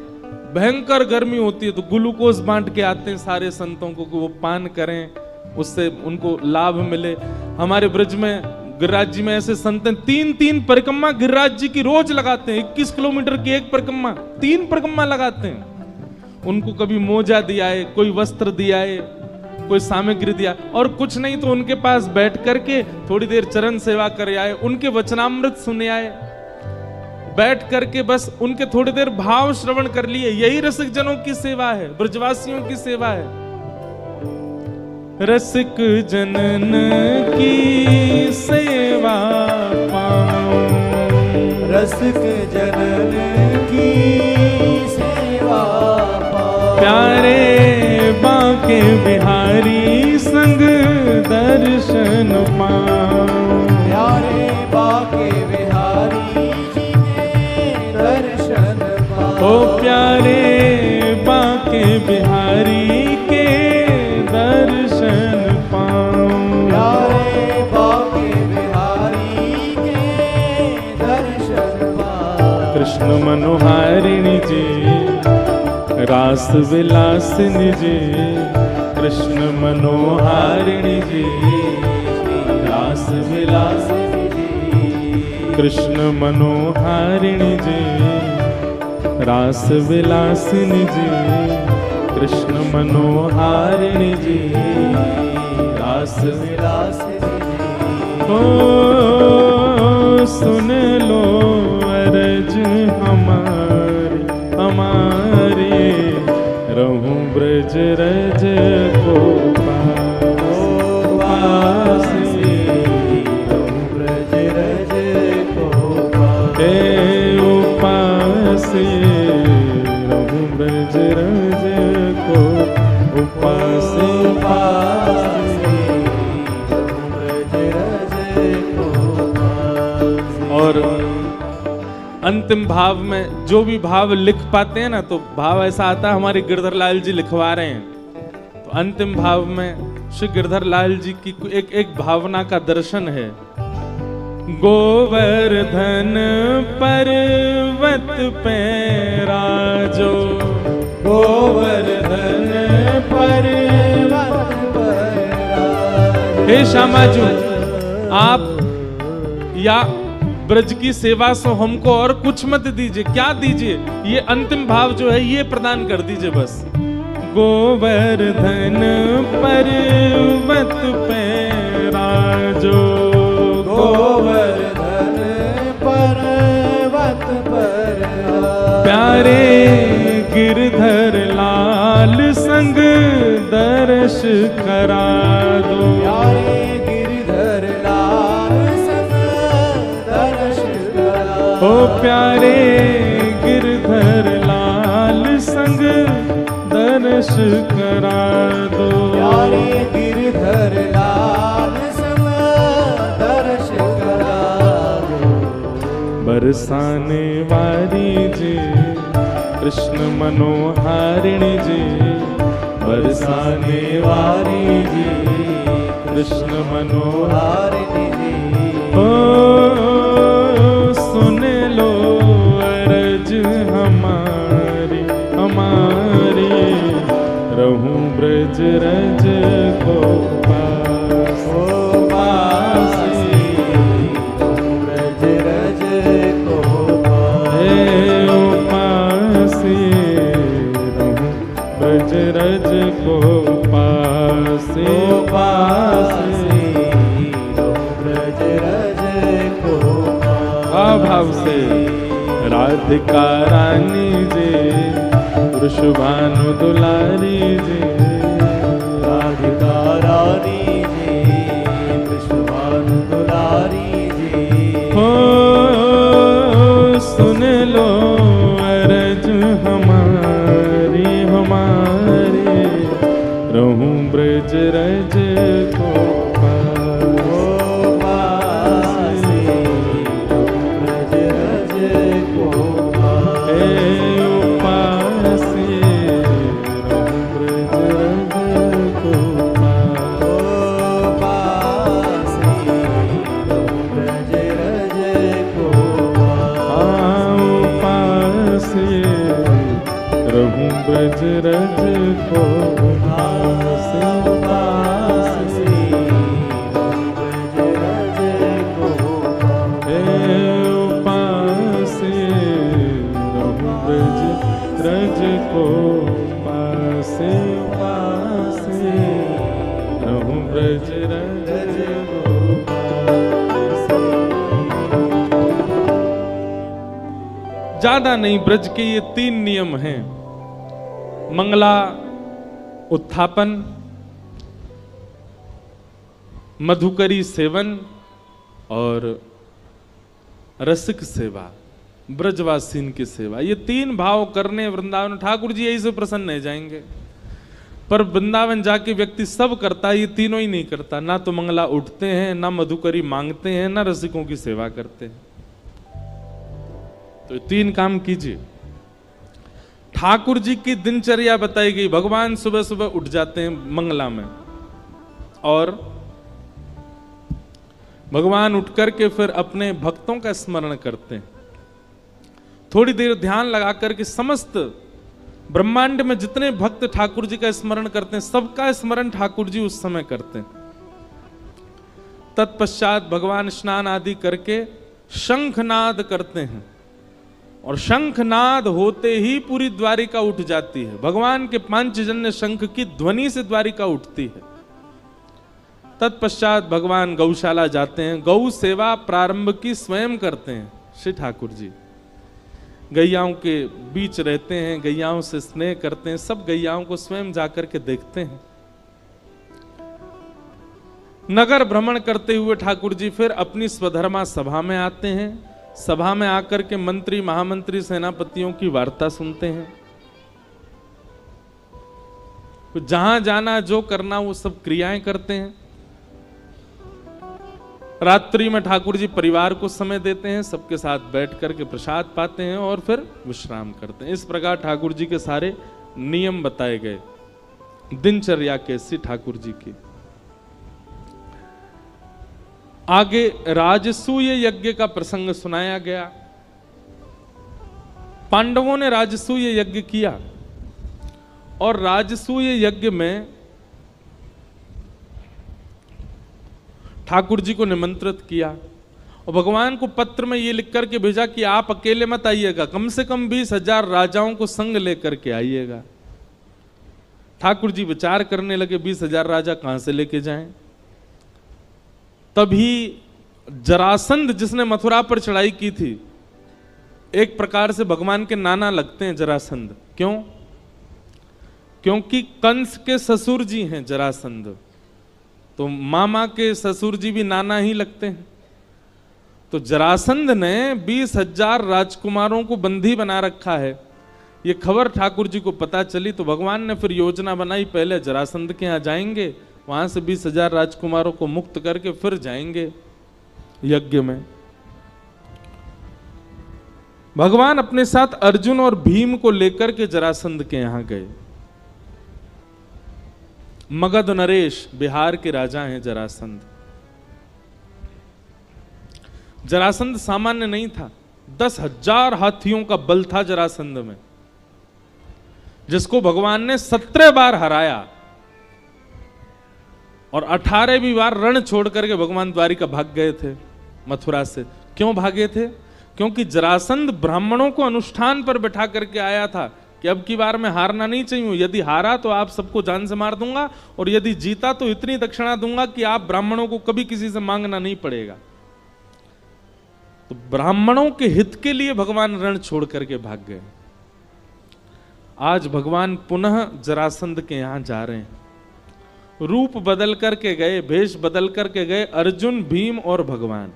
A: भयंकर गर्मी होती है तो ग्लूकोज बांट के आते हैं सारे संतों को कि वो पान करें, उससे उनको लाभ मिले। हमारे ब्रज में गिरिराज जी में ऐसे संत हैं, 3 परिक्रमा गिरिराज जी की रोज लगाते हैं। 21 किलोमीटर की एक परिक्रमा, 3 परिक्रमा लगाते हैं। उनको कभी मोजा दिया है, कोई वस्त्र दिया है, कोई सामग्री दिया, और कुछ नहीं तो उनके पास बैठ करके थोड़ी देर चरण सेवा कर आए, उनके वचनामृत सुने आए, बैठ करके बस उनके थोड़ी देर भाव श्रवण कर लिए। यही रसिक जनों की सेवा है, ब्रजवासियों की सेवा है। रसिक जनन की सेवा पाऊं।
B: रसिक जनन की सेवा पाऊं।
A: प्यारे बांके बिहारी संग दर्शन पाऊं।
B: प्यारे बांके बिहारी जी के दर्शन पाऊं।
A: ओ प्यारे बांके बिहारी के दर्शन पाऊं।
B: प्यारे बांके बिहारी के दर्शन पाऊं।
A: कृष्ण मनोहारिणी जी रास विलासिनी जी, कृष्ण मनोहारिणी जी रास विलासिनी जी, कृष्ण मनोहारिणी जी रास विलासिनी जी, कृष्ण मनोहारिणी जी रास विलासिनी जी। ओ सुन लो अरज हमारी हमारी, रहूं ब्रज रज को पासे।
B: रहूं ब्रज रज को पासे।
A: उपासे रहूं ब्रज रज को उपासे।
B: रहूं ब्रज रज को पासे।
A: और अंतिम भाव में जो भी भाव लिख पाते हैं ना, तो भाव ऐसा आता है, हमारे गिरधर लाल जी लिखवा रहे हैं। तो अंतिम भाव में श्री गिरधर लाल जी की एक भावना का दर्शन है। गोवर्धन पर्वत पे राजो।
B: गोवर्धन पर्वत पर राजो।
A: हे श्यामाजू, आप या ब्रज की सेवा से हमको और कुछ मत दीजिए, क्या दीजिए, ये अंतिम भाव जो है ये प्रदान कर दीजिए बस। गोवर्धन पर्वत पे राजो। प्यारे गिरधर लाल संग दर्श करा दो।
B: प्यारे गिरधर लाल संग दर्श करा दो।
A: बरसाने वाली जी कृष्ण मनोहारिणी जी, बरसाने वाली जी कृष्ण मनोहारिणी जी। ओ सुन लो अरज हमारी हमारी, रहूं ब्रज रज को पास।
B: ओ पासी ब्रज रज को
A: पासी, रहूं ब्रज रज को पासी।
B: पासी ब्रज रज को
A: भाव से राधिका रानी जी वृषभानु दुलारी जी,
B: राधिका रानी जी वृषभानु दुलारी जी।
A: हो सुन लो अरज हमारी हमारी, रहूं ब्रज रज को ब्रज रज को पासे।
B: पासी ब्रज रज को
A: पासे, रहूं ब्रज रज को पासे। पासे, रहूं ब्रज रज को पासे। ज्यादा नहीं, ब्रज के ये 3 नियम हैं। मंगला उत्थापन, मधुकरी सेवन और रसिक सेवा, ब्रजवासीन की सेवा। ये 3 भाव करने वृंदावन ठाकुर जी यही से प्रसन्न रह जाएंगे। पर वृंदावन जाके व्यक्ति सब करता है, ये तीनों ही नहीं करता। ना तो मंगला उठते हैं, ना मधुकरी मांगते हैं, ना रसिकों की सेवा करते हैं। तो 3 काम कीजिए। ठाकुर जी की दिनचर्या बताई गई। भगवान सुबह सुबह उठ जाते हैं मंगला में, और भगवान उठ करके फिर अपने भक्तों का स्मरण करते हैं। थोड़ी देर ध्यान लगा करके समस्त ब्रह्मांड में जितने भक्त ठाकुर जी का स्मरण करते हैं, सबका स्मरण ठाकुर जी उस समय करते हैं। तत्पश्चात भगवान स्नान आदि करके शंखनाद करते हैं, और शंखनाद होते ही पूरी द्वारिका उठ जाती है। भगवान के पांचजन्य शंख की ध्वनि से द्वारिका उठती है। तत्पश्चात भगवान गौशाला जाते हैं, गौ सेवा प्रारंभ की स्वयं करते हैं श्री ठाकुर जी। गैयाओं के बीच रहते हैं, गैयाओं से स्नेह करते हैं, सब गैयाओं को स्वयं जाकर के देखते हैं। नगर भ्रमण करते हुए ठाकुर जी फिर अपनी स्वधर्मा सभा में आते हैं। सभा में आकर के मंत्री, महामंत्री, सेनापतियों की वार्ता सुनते हैं। तो जहां जाना, जो करना, वो सब क्रियाएं करते हैं। रात्रि में ठाकुर जी परिवार को समय देते हैं, सबके साथ बैठ करके प्रसाद पाते हैं और फिर विश्राम करते हैं। इस प्रकार ठाकुर जी के सारे नियम बताए गए। दिनचर्या कैसी ठाकुर जी की। आगे राजसूय यज्ञ का प्रसंग सुनाया गया। पांडवों ने राजसूय यज्ञ किया, और राजसूय यज्ञ में ठाकुर जी को निमंत्रित किया, और भगवान को पत्र में ये लिख करके भेजा कि आप अकेले मत आइएगा, कम से कम 20,000 राजाओं को संग लेकर के आइएगा। ठाकुर जी विचार करने लगे 20,000 राजा कहां से लेके जाएं। तभी जरासंध, जिसने मथुरा पर चढ़ाई की थी, एक प्रकार से भगवान के नाना लगते हैं जरासंध। क्यों? क्योंकि कंस के ससुर जी हैं जरासंध, तो मामा के ससुर जी भी नाना ही लगते हैं। तो जरासंध ने 20,000 राजकुमारों को बंदी बना रखा है। ये खबर ठाकुर जी को पता चली तो भगवान ने फिर योजना बनाई, पहले जरासंध के यहाँ जाएंगे, वहां से 20,000 राजकुमारों को मुक्त करके फिर जाएंगे यज्ञ में। भगवान अपने साथ अर्जुन और भीम को लेकर के जरासंध के यहां गए। मगध नरेश, बिहार के राजा हैं जरासंध। जरासंध सामान्य नहीं था, 10,000 हाथियों का बल था जरासंध में, जिसको भगवान ने 17 बार हराया और 18वीं बार रण छोड़ करके भगवान द्वारिका भाग गए थे मथुरा से। क्यों भागे थे? क्योंकि जरासंध ब्राह्मणों को अनुष्ठान पर बैठा करके आया था कि अब की बार मैं हारना नहीं चाहिए, यदि हारा तो आप सबको जान से मार दूंगा, और यदि जीता तो इतनी दक्षिणा दूंगा कि आप ब्राह्मणों को कभी किसी से मांगना नहीं पड़ेगा। तो ब्राह्मणों के हित के लिए भगवान रण छोड़ करके भाग गए। आज भगवान पुनः जरासंध के यहां जा रहे हैं। रूप बदल करके गए, भेष बदल करके गए, अर्जुन, भीम और भगवान।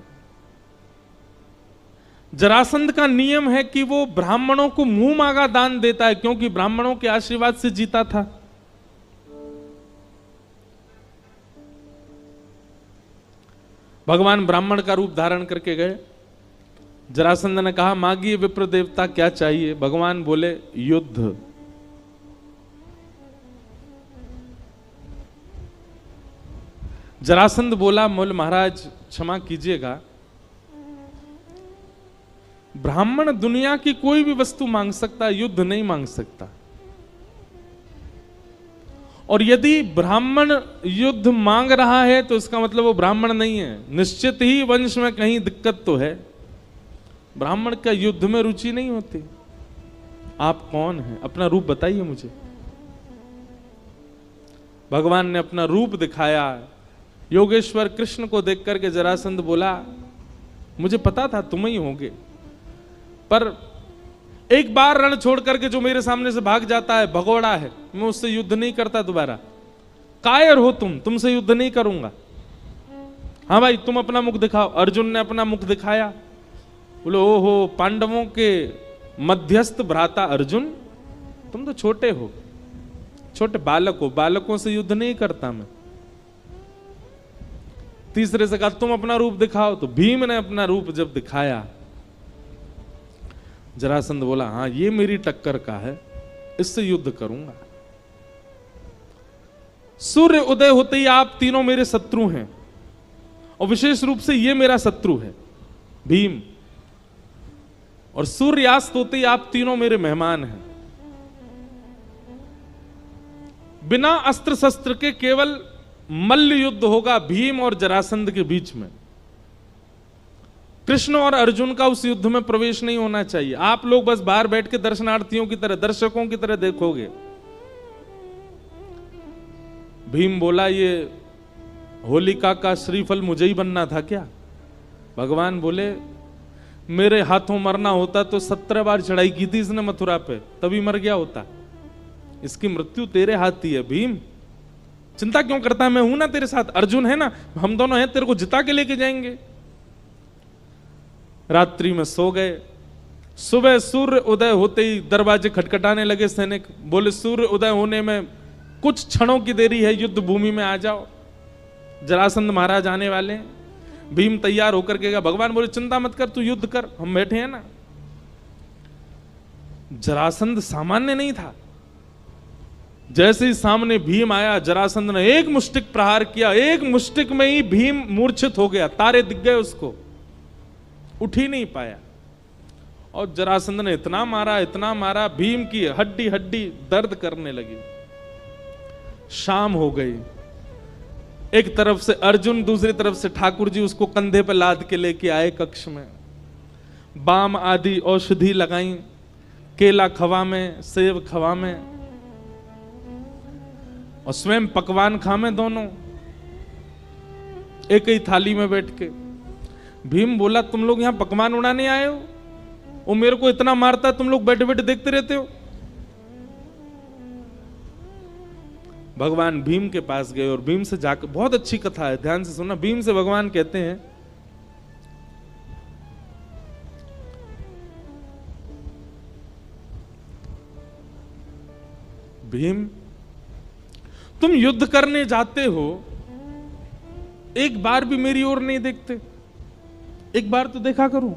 A: जरासंध का नियम है कि वो ब्राह्मणों को मुंह मांगा दान देता है, क्योंकि ब्राह्मणों के आशीर्वाद से जीता था। भगवान ब्राह्मण का रूप धारण करके गए। जरासंध ने कहा, मांगिए विप्र देवता, क्या चाहिए? भगवान बोले, युद्ध। जरासंध बोला, मोल महाराज क्षमा कीजिएगा, ब्राह्मण दुनिया की कोई भी वस्तु मांग सकता, युद्ध नहीं मांग सकता। और यदि ब्राह्मण युद्ध मांग रहा है तो इसका मतलब वो ब्राह्मण नहीं है, निश्चित ही वंश में कहीं दिक्कत तो है। ब्राह्मण का युद्ध में रुचि नहीं होती। आप कौन हैं? अपना रूप बताइए मुझे। भगवान ने अपना रूप दिखाया। योगेश्वर कृष्ण को देख करके जरासंध बोला, मुझे पता था तुम ही होगे, पर एक बार रण छोड़ करके जो मेरे सामने से भाग जाता है, भगोड़ा है, मैं उससे युद्ध नहीं करता दोबारा। कायर हो तुमसे युद्ध नहीं करूंगा। हाँ भाई, तुम अपना मुख दिखाओ। अर्जुन ने अपना मुख दिखाया। बोले, ओहो, पांडवों के मध्यस्थ भ्राता अर्जुन, तुम तो छोटे हो, छोटे बालक हो, बालकों से युद्ध नहीं करता मैं। तीसरे से कहा, तुम अपना रूप दिखाओ। तो भीम ने अपना रूप जब दिखाया, जरासंध बोला, हाँ ये मेरी टक्कर का है, इससे युद्ध करूंगा। सूर्य उदय होते ही आप तीनों मेरे शत्रु हैं, और विशेष रूप से ये मेरा शत्रु है भीम, और सूर्यास्त होते ही आप तीनों मेरे मेहमान हैं। बिना अस्त्र शस्त्र के केवल मल्ल युद्ध होगा भीम और जरासंध के बीच में। कृष्ण और अर्जुन का उस युद्ध में प्रवेश नहीं होना चाहिए। आप लोग बस बाहर बैठ के दर्शनार्थियों की तरह, दर्शकों की तरह देखोगे। भीम बोला, ये होलिका का श्रीफल मुझे ही बनना था क्या? भगवान बोले, मेरे हाथों मरना होता तो 17 बार चढ़ाई की थी इसने मथुरा पे, तभी मर गया होता। इसकी मृत्यु तेरे हाथ ही है भीम, चिंता क्यों करता है? मैं हूं ना तेरे साथ, अर्जुन है ना, हम दोनों हैं, तेरे को जिता के लेके जाएंगे। रात्रि में सो गए। सुबह सूर्य उदय होते ही दरवाजे खटखटाने लगे सैनिक। बोले, सूर्य उदय होने में कुछ क्षणों की देरी है, युद्ध भूमि में आ जाओ, जरासंध महाराज आने वाले हैं। भीम तैयार होकर के गया। भगवान बोले, चिंता मत कर, तू युद्ध कर, हम बैठे हैं ना। जरासंध सामान्य नहीं था। जैसे ही सामने भीम आया, जरासंध ने एक मुष्टिक प्रहार किया, एक मुष्टिक में ही भीम मूर्छित हो गया, तारे दिख गए उसको, उठ ही नहीं पाया। और जरासंध ने इतना मारा, भीम की हड्डी हड्डी दर्द करने लगी। शाम हो गई। एक तरफ से अर्जुन, दूसरी तरफ से ठाकुर जी उसको कंधे पर लाद के लेके आए कक्ष में। बाम आदि औषधि लगाई, केला खवा में, सेब खवा में, और स्वयं पकवान खामे दोनों एक ही थाली में बैठ के। भीम बोला, तुम लोग यहां पकवान उड़ाने आए हो? वो मेरे को इतना मारता है, तुम लोग बैठे बैठे देखते रहते हो। भगवान भीम के पास गए और भीम से जाकर, बहुत अच्छी कथा है, ध्यान से सुनना। भीम से भगवान कहते हैं, भीम, तुम युद्ध करने जाते हो, एक बार भी मेरी ओर नहीं देखते, एक बार तो देखा करो।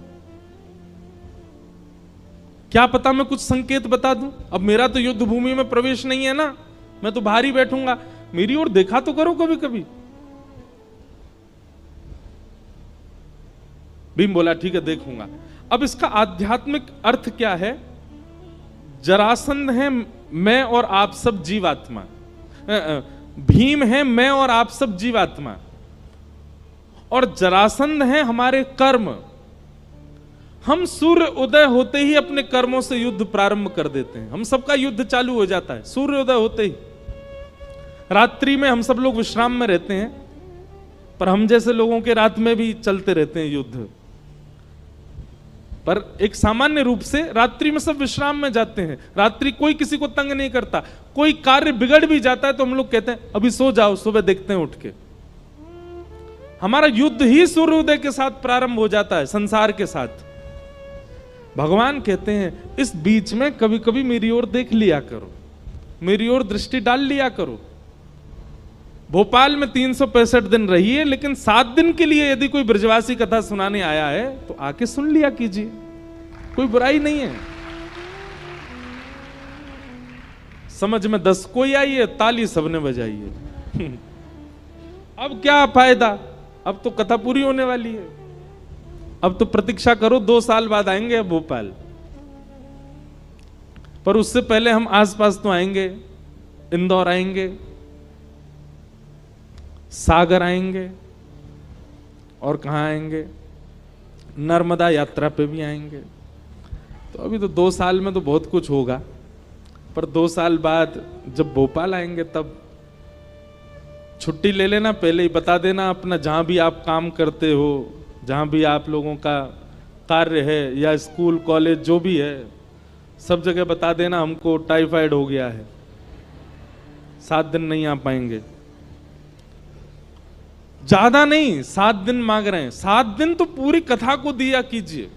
A: क्या पता मैं कुछ संकेत बता दूं। अब मेरा तो युद्ध भूमि में प्रवेश नहीं है ना, मैं तो बाहर ही बैठूंगा, मेरी ओर देखा तो करो कभी कभी। भीम बोला ठीक है देखूंगा। अब इसका आध्यात्मिक अर्थ क्या है? जरासंध है मैं और आप सब जीवात्मा, भीम है मैं और आप सब जीवात्मा, और जरासंध है हमारे कर्म। हम सूर्य उदय होते ही अपने कर्मों से युद्ध प्रारंभ कर देते हैं। हम सबका युद्ध चालू हो जाता है सूर्य उदय होते ही। रात्रि में हम सब लोग विश्राम में रहते हैं, पर हम जैसे लोगों के रात में भी चलते रहते हैं युद्ध। पर एक सामान्य रूप से रात्रि में सब विश्राम में जाते हैं। रात्रि कोई किसी को तंग नहीं करता। कोई कार्य बिगड़ भी जाता है तो हम लोग कहते हैं अभी सो जाओ, सुबह देखते हैं उठ के। हमारा युद्ध ही सूर्योदय के साथ प्रारंभ हो जाता है, संसार के साथ। भगवान कहते हैं इस बीच में कभी कभी मेरी ओर देख लिया करो, मेरी ओर दृष्टि डाल लिया करो। भोपाल में 365 दिन रहिए, लेकिन 7 दिन के लिए यदि कोई ब्रजवासी कथा सुनाने आया है तो आके सुन लिया कीजिए, कोई बुराई नहीं है। समझ में 10 कोई आई है, ताली सबने बजाई है। अब क्या फायदा, अब तो कथा पूरी होने वाली है। अब तो प्रतीक्षा करो, 2 साल बाद आएंगे अब भोपाल, पर उससे पहले हम आसपास तो आएंगे, इंदौर आएंगे, सागर आएंगे, और कहां आएंगे, नर्मदा यात्रा पे भी आएंगे। तो अभी तो 2 साल में तो बहुत कुछ होगा, पर 2 साल बाद जब भोपाल आएंगे तब छुट्टी ले लेना, पहले ही बता देना अपना, जहां भी आप काम करते हो, जहां भी आप लोगों का कार्य है या स्कूल कॉलेज जो भी है, सब जगह बता देना हमको टाइफाइड हो गया है, 7 दिन नहीं आ पाएंगे। ज्यादा नहीं, 7 दिन मांग रहे हैं, 7 दिन तो पूरी कथा को दिया कीजिए।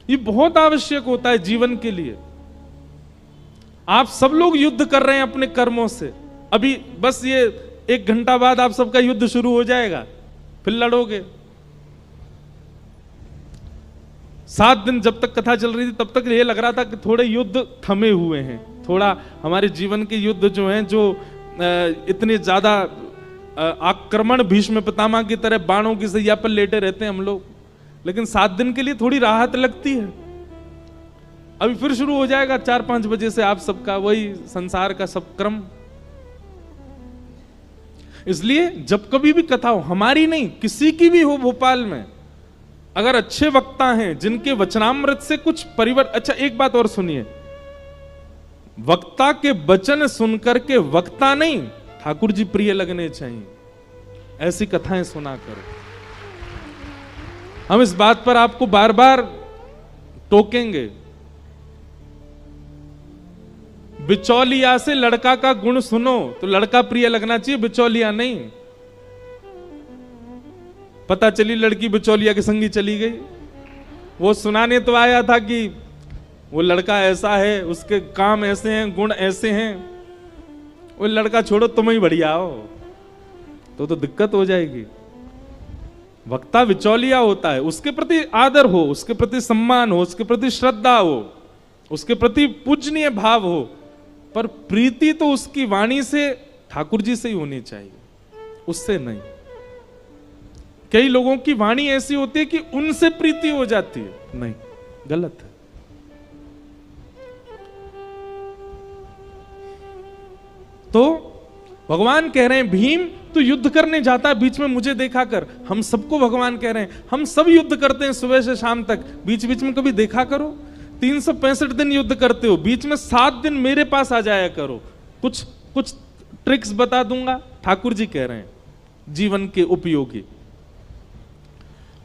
A: ये बहुत आवश्यक होता है जीवन के लिए। आप सब लोग युद्ध कर रहे हैं अपने कर्मों से। अभी बस ये 1 घंटा बाद आप सबका युद्ध शुरू हो जाएगा, फिर लड़ोगे। 7 दिन जब तक कथा चल रही थी तब तक ये लग रहा था कि थोड़े युद्ध थमे हुए हैं, थोड़ा हमारे जीवन के युद्ध जो हैं, जो इतने ज्यादा आक्रमण भीष्म पितामह की तरह बाणों की सैया पर लेटे रहते हैं हम लोग, लेकिन 7 दिन के लिए थोड़ी राहत लगती है। अभी फिर शुरू हो जाएगा 4-5 बजे से आप सबका वही संसार का सब क्रम। इसलिए जब कभी भी कथा हो, हमारी नहीं किसी की भी हो भोपाल में, अगर अच्छे वक्ता हैं जिनके वचनामृत से कुछ परिवर्तन। अच्छा एक बात और सुनिए, वक्ता के वचन सुनकर के वक्ता नहीं ठाकुर जी प्रिय लगने चाहिए, ऐसी कथाएं सुना करो। हम इस बात पर आपको बार बार टोकेंगे। बिचौलिया से लड़का का गुण सुनो तो लड़का प्रिय लगना चाहिए, बिचौलिया नहीं। पता चली लड़की बिचौलिया के संगी चली गई, वो सुनाने तो आया था कि वो लड़का ऐसा है, उसके काम ऐसे हैं, गुण ऐसे हैं। वो लड़का छोड़ो, तुम ही बढ़िया हो, तो दिक्कत हो जाएगी। वक्ता बिचौलिया होता है, उसके प्रति आदर हो, उसके प्रति सम्मान हो, उसके प्रति श्रद्धा हो, उसके प्रति पूजनीय भाव हो, पर प्रीति तो उसकी वाणी से ठाकुर जी से ही होनी चाहिए, उससे नहीं। कई लोगों की वाणी ऐसी होती है कि उनसे प्रीति हो जाती है, नहीं, गलत है। तो भगवान कह रहे हैं भीम तू युद्ध करने जाता है, बीच में मुझे देखा कर। हम सबको भगवान कह रहे हैं, हम सब युद्ध करते हैं सुबह से शाम तक, बीच बीच में कभी देखा करो। 365 दिन युद्ध करते हो, बीच में 7 दिन मेरे पास आ जाया करो, कुछ ट्रिक्स बता दूंगा। ठाकुर जी कह रहे हैं जीवन के उपयोगी।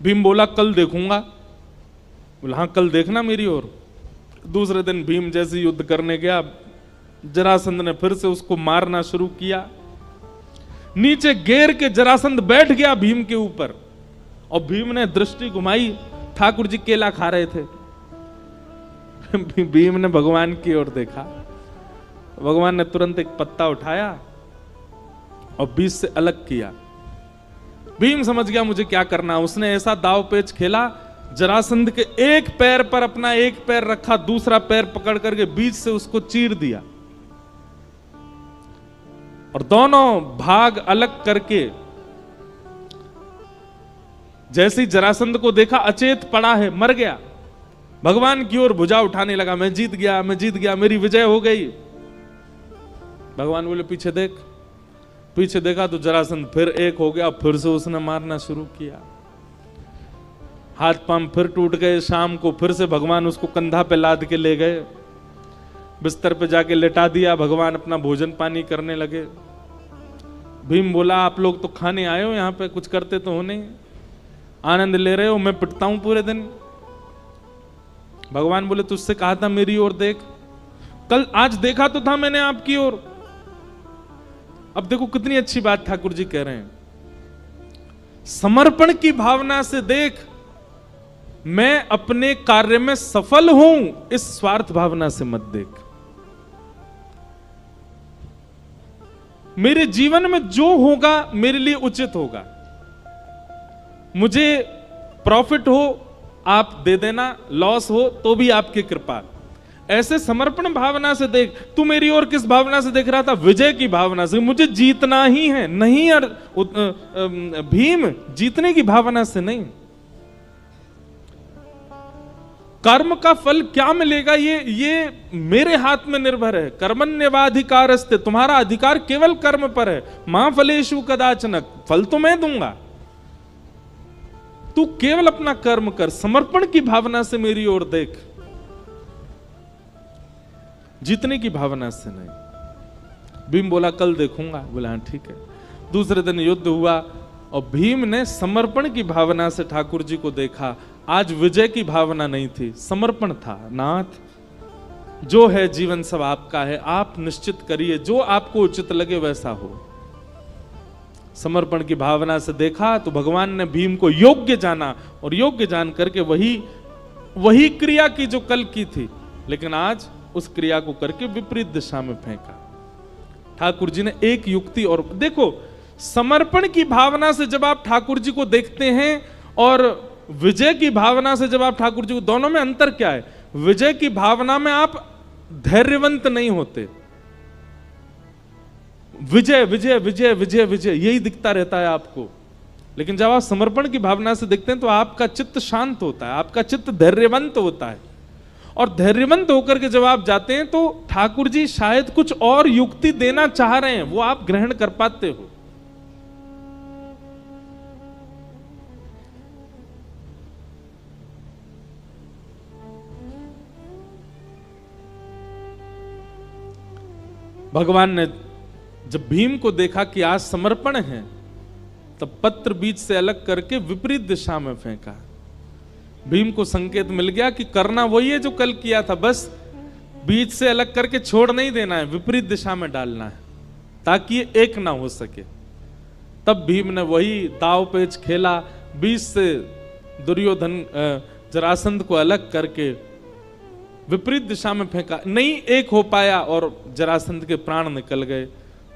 A: भीम बोला कल देखूंगा। बोला हाँ कल देखना मेरी ओर। दूसरे दिन भीम जैसे युद्ध करने गया, जरासंध ने फिर से उसको मारना शुरू किया। नीचे घेर के जरासंध बैठ गया भीम के ऊपर, और भीम ने दृष्टि घुमाई, ठाकुर जी केला खा रहे थे। भीम ने भगवान की ओर देखा, भगवान ने तुरंत एक पत्ता उठाया और बीच से अलग किया। भीम समझ गया मुझे क्या करना। उसने ऐसा दाव पेच खेला, जरासंध के एक पैर पर अपना एक पैर रखा, दूसरा पैर पकड़ करके बीच से उसको चीर दिया और दोनों भाग अलग करके जैसे ही जरासंध को देखा अचेत पड़ा है, मर गया, भगवान की ओर भुजा उठाने लगा, मैं जीत गया, मैं जीत गया, मेरी विजय हो गई। भगवान बोले पीछे देख। पीछे देखा तो जरासंध फिर एक हो गया, फिर से उसने मारना शुरू किया। हाथ पांव फिर टूट गए। शाम को फिर से भगवान उसको कंधा पे लाद के ले गए, बिस्तर पे जाके लेटा दिया। भगवान अपना भोजन पानी करने लगे। भीम बोला आप लोग तो खाने आए हो, यहां पे कुछ करते तो हो नहीं, आनंद ले रहे हो, मैं पिटता हूं पूरे दिन। भगवान बोले तुझसे कहा था मेरी ओर देख, कल आज देखा तो था मैंने आपकी ओर। अब देखो कितनी अच्छी बात ठाकुर जी कह रहे हैं, समर्पण की भावना से देख, मैं अपने कार्य में सफल हूं, इस स्वार्थ भावना से मत देख। मेरे जीवन में जो होगा मेरे लिए उचित होगा, मुझे प्रॉफिट हो आप दे देना, लॉस हो तो भी आपकी कृपा। ऐसे समर्पण भावना से देख। तू मेरी ओर किस भावना से देख रहा था? विजय की भावना से, मुझे जीतना ही है। नहीं यार भीम, जीतने की भावना से नहीं। कर्म का फल क्या मिलेगा ये मेरे हाथ में निर्भर है। कर्मण्येवाधिकारस्ते, तुम्हारा अधिकार केवल कर्म पर है। मां फलेषु कदाचन, फल तो मैं दूंगा, तू केवल अपना कर्म कर। समर्पण की भावना से मेरी ओर देख, जीतने की भावना से नहीं। भीम बोला कल देखूंगा। बोला हाँ ठीक है। दूसरे दिन युद्ध हुआ और भीम ने समर्पण की भावना से ठाकुर जी को देखा। आज विजय की भावना नहीं थी, समर्पण था। नाथ जो है जीवन सब आपका है, आप निश्चित करिए, जो आपको उचित लगे वैसा हो। समर्पण की भावना से देखा तो भगवान ने भीम को योग्य जाना और योग्य जान करके वही क्रिया की जो कल की थी, लेकिन आज उस क्रिया को करके विपरीत दिशा में फेंका। ठाकुर जी ने एक युक्ति और देखो, समर्पण की भावना से जब आप ठाकुर जी को देखते हैं और विजय की भावना से जब आप ठाकुर जी को, दोनों में अंतर क्या है? विजय की भावना में आप धैर्यवंत नहीं होते, विजय विजय विजय विजय विजय यही दिखता रहता है आपको। लेकिन जब आप समर्पण की भावना से देखते हैं तो आपका चित्त शांत होता है, आपका चित्त धैर्यवंत होता है। और धैर्यवंत होकर के जब आप जाते हैं तो ठाकुर जी शायद कुछ और युक्ति देना चाह रहे हैं, वो आप ग्रहण कर पाते हो। भगवान ने जब भीम को देखा कि आज समर्पण है, तब पत्र बीच से अलग करके विपरीत दिशा में फेंका। भीम को संकेत मिल गया कि करना वही है जो कल किया था, बस बीच से अलग करके छोड़ नहीं देना है, विपरीत दिशा में डालना है ताकि ये एक ना हो सके। तब भीम ने वही दाव पेच खेला, बीच से दुर्योधन जरासंध को अलग करके विपरीत दिशा में फेंका। नहीं एक हो पाया और जरासंध के प्राण निकल गए।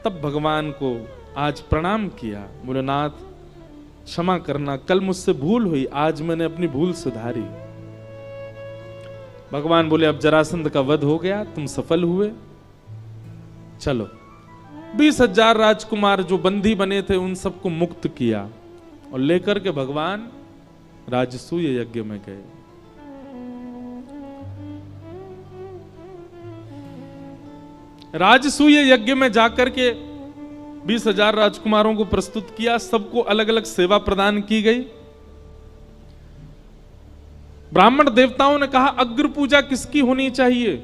A: तब भगवान को आज प्रणाम किया, बोले नाथ क्षमा करना, कल मुझसे भूल हुई, आज मैंने अपनी भूल सुधारी। भगवान बोले अब जरासंध का वध हो गया, तुम सफल हुए, चलो। 20,000 राजकुमार जो बंदी बने थे उन सबको मुक्त किया और लेकर के भगवान राजसूय यज्ञ में गए। राजसूय यज्ञ में जाकर के 20,000 राजकुमारों को प्रस्तुत किया, सबको अलग अलग सेवा प्रदान की गई। ब्राह्मण देवताओं ने कहा अग्र पूजा किसकी होनी चाहिए?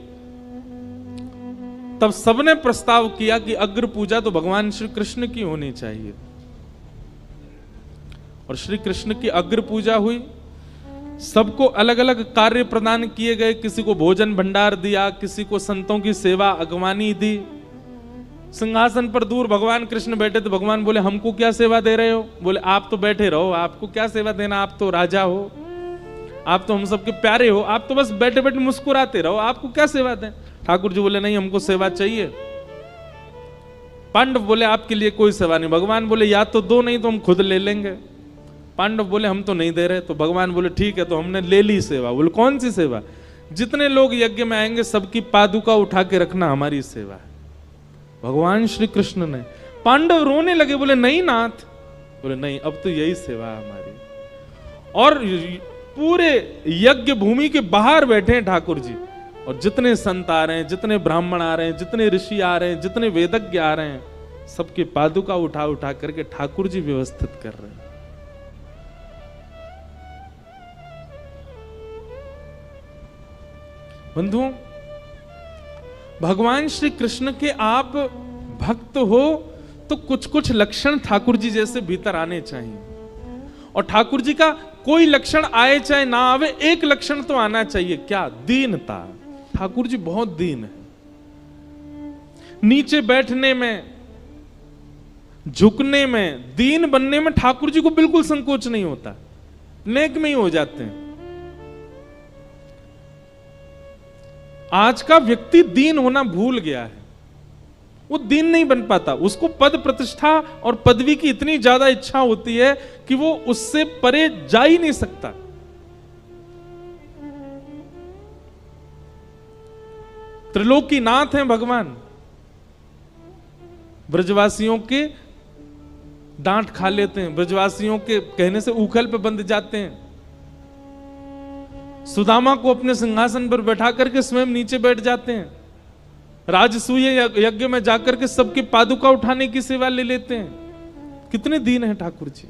A: तब सबने प्रस्ताव किया कि अग्र पूजा तो भगवान श्री कृष्ण की होनी चाहिए। और श्री कृष्ण की अग्र पूजा हुई। सबको अलग अलग कार्य प्रदान किए गए, किसी को भोजन भंडार दिया, किसी को संतों की सेवा अगवानी दी। सिंहासन पर दूर भगवान कृष्ण बैठे थे। भगवान बोले हमको क्या सेवा दे रहे हो? बोले आप तो बैठे रहो, आपको क्या सेवा देना, आप तो राजा हो, आप तो हम सबके प्यारे हो, आप तो बस बैठे बैठे मुस्कुराते रहो, आपको क्या सेवा दें? ठाकुर जी बोले नहीं हमको सेवा चाहिए। पांडव बोले आपके लिए कोई सेवा नहीं। भगवान बोले या तो दो, नहीं तो हम खुद ले लेंगे। पांडव बोले हम तो नहीं दे रहे। तो भगवान बोले ठीक है, तो हमने ले ली सेवा। बोले कौन सी सेवा? जितने लोग यज्ञ में आएंगे सबकी पादुका उठा के रखना हमारी सेवा है। भगवान श्री कृष्ण ने, पांडव रोने लगे, बोले नहीं नाथ। बोले नहीं, अब तो यही सेवा है हमारी। और पूरे यज्ञ भूमि के बाहर बैठे हैं ठाकुर जी, और जितने संत आ रहे हैं, जितने ब्राह्मण आ रहे हैं, जितने ऋषि आ रहे हैं, जितने वेदज्ञ आ रहे हैं, सबके पादुका उठा उठा करके ठाकुर जी व्यवस्थित कर रहे हैं। बंधुओं, भगवान श्री कृष्ण के आप भक्त हो तो कुछ कुछ लक्षण ठाकुर जी जैसे भीतर आने चाहिए। और ठाकुर जी का कोई लक्षण आए चाहे ना आवे, एक लक्षण तो आना चाहिए। क्या? दीनता। ठाकुर जी बहुत दीन है। नीचे बैठने में, झुकने में, दीन बनने में ठाकुर जी को बिल्कुल संकोच नहीं होता, नेक में ही हो जाते हैं। आज का व्यक्ति दीन होना भूल गया है। वो दीन नहीं बन पाता। उसको पद प्रतिष्ठा और पदवी की इतनी ज्यादा इच्छा होती है कि वो उससे परे जा ही नहीं सकता। त्रिलोकीनाथ हैं भगवान, ब्रजवासियों के डांट खा लेते हैं, ब्रजवासियों के कहने से उखल पे बंध जाते हैं। सुदामा को अपने सिंहासन पर बैठा करके स्वयं नीचे बैठ जाते हैं। राजसूय यज्ञ में जाकर के सबके पादुका उठाने की सेवा ले लेते हैं। कितने दीन हैं ठाकुर जी।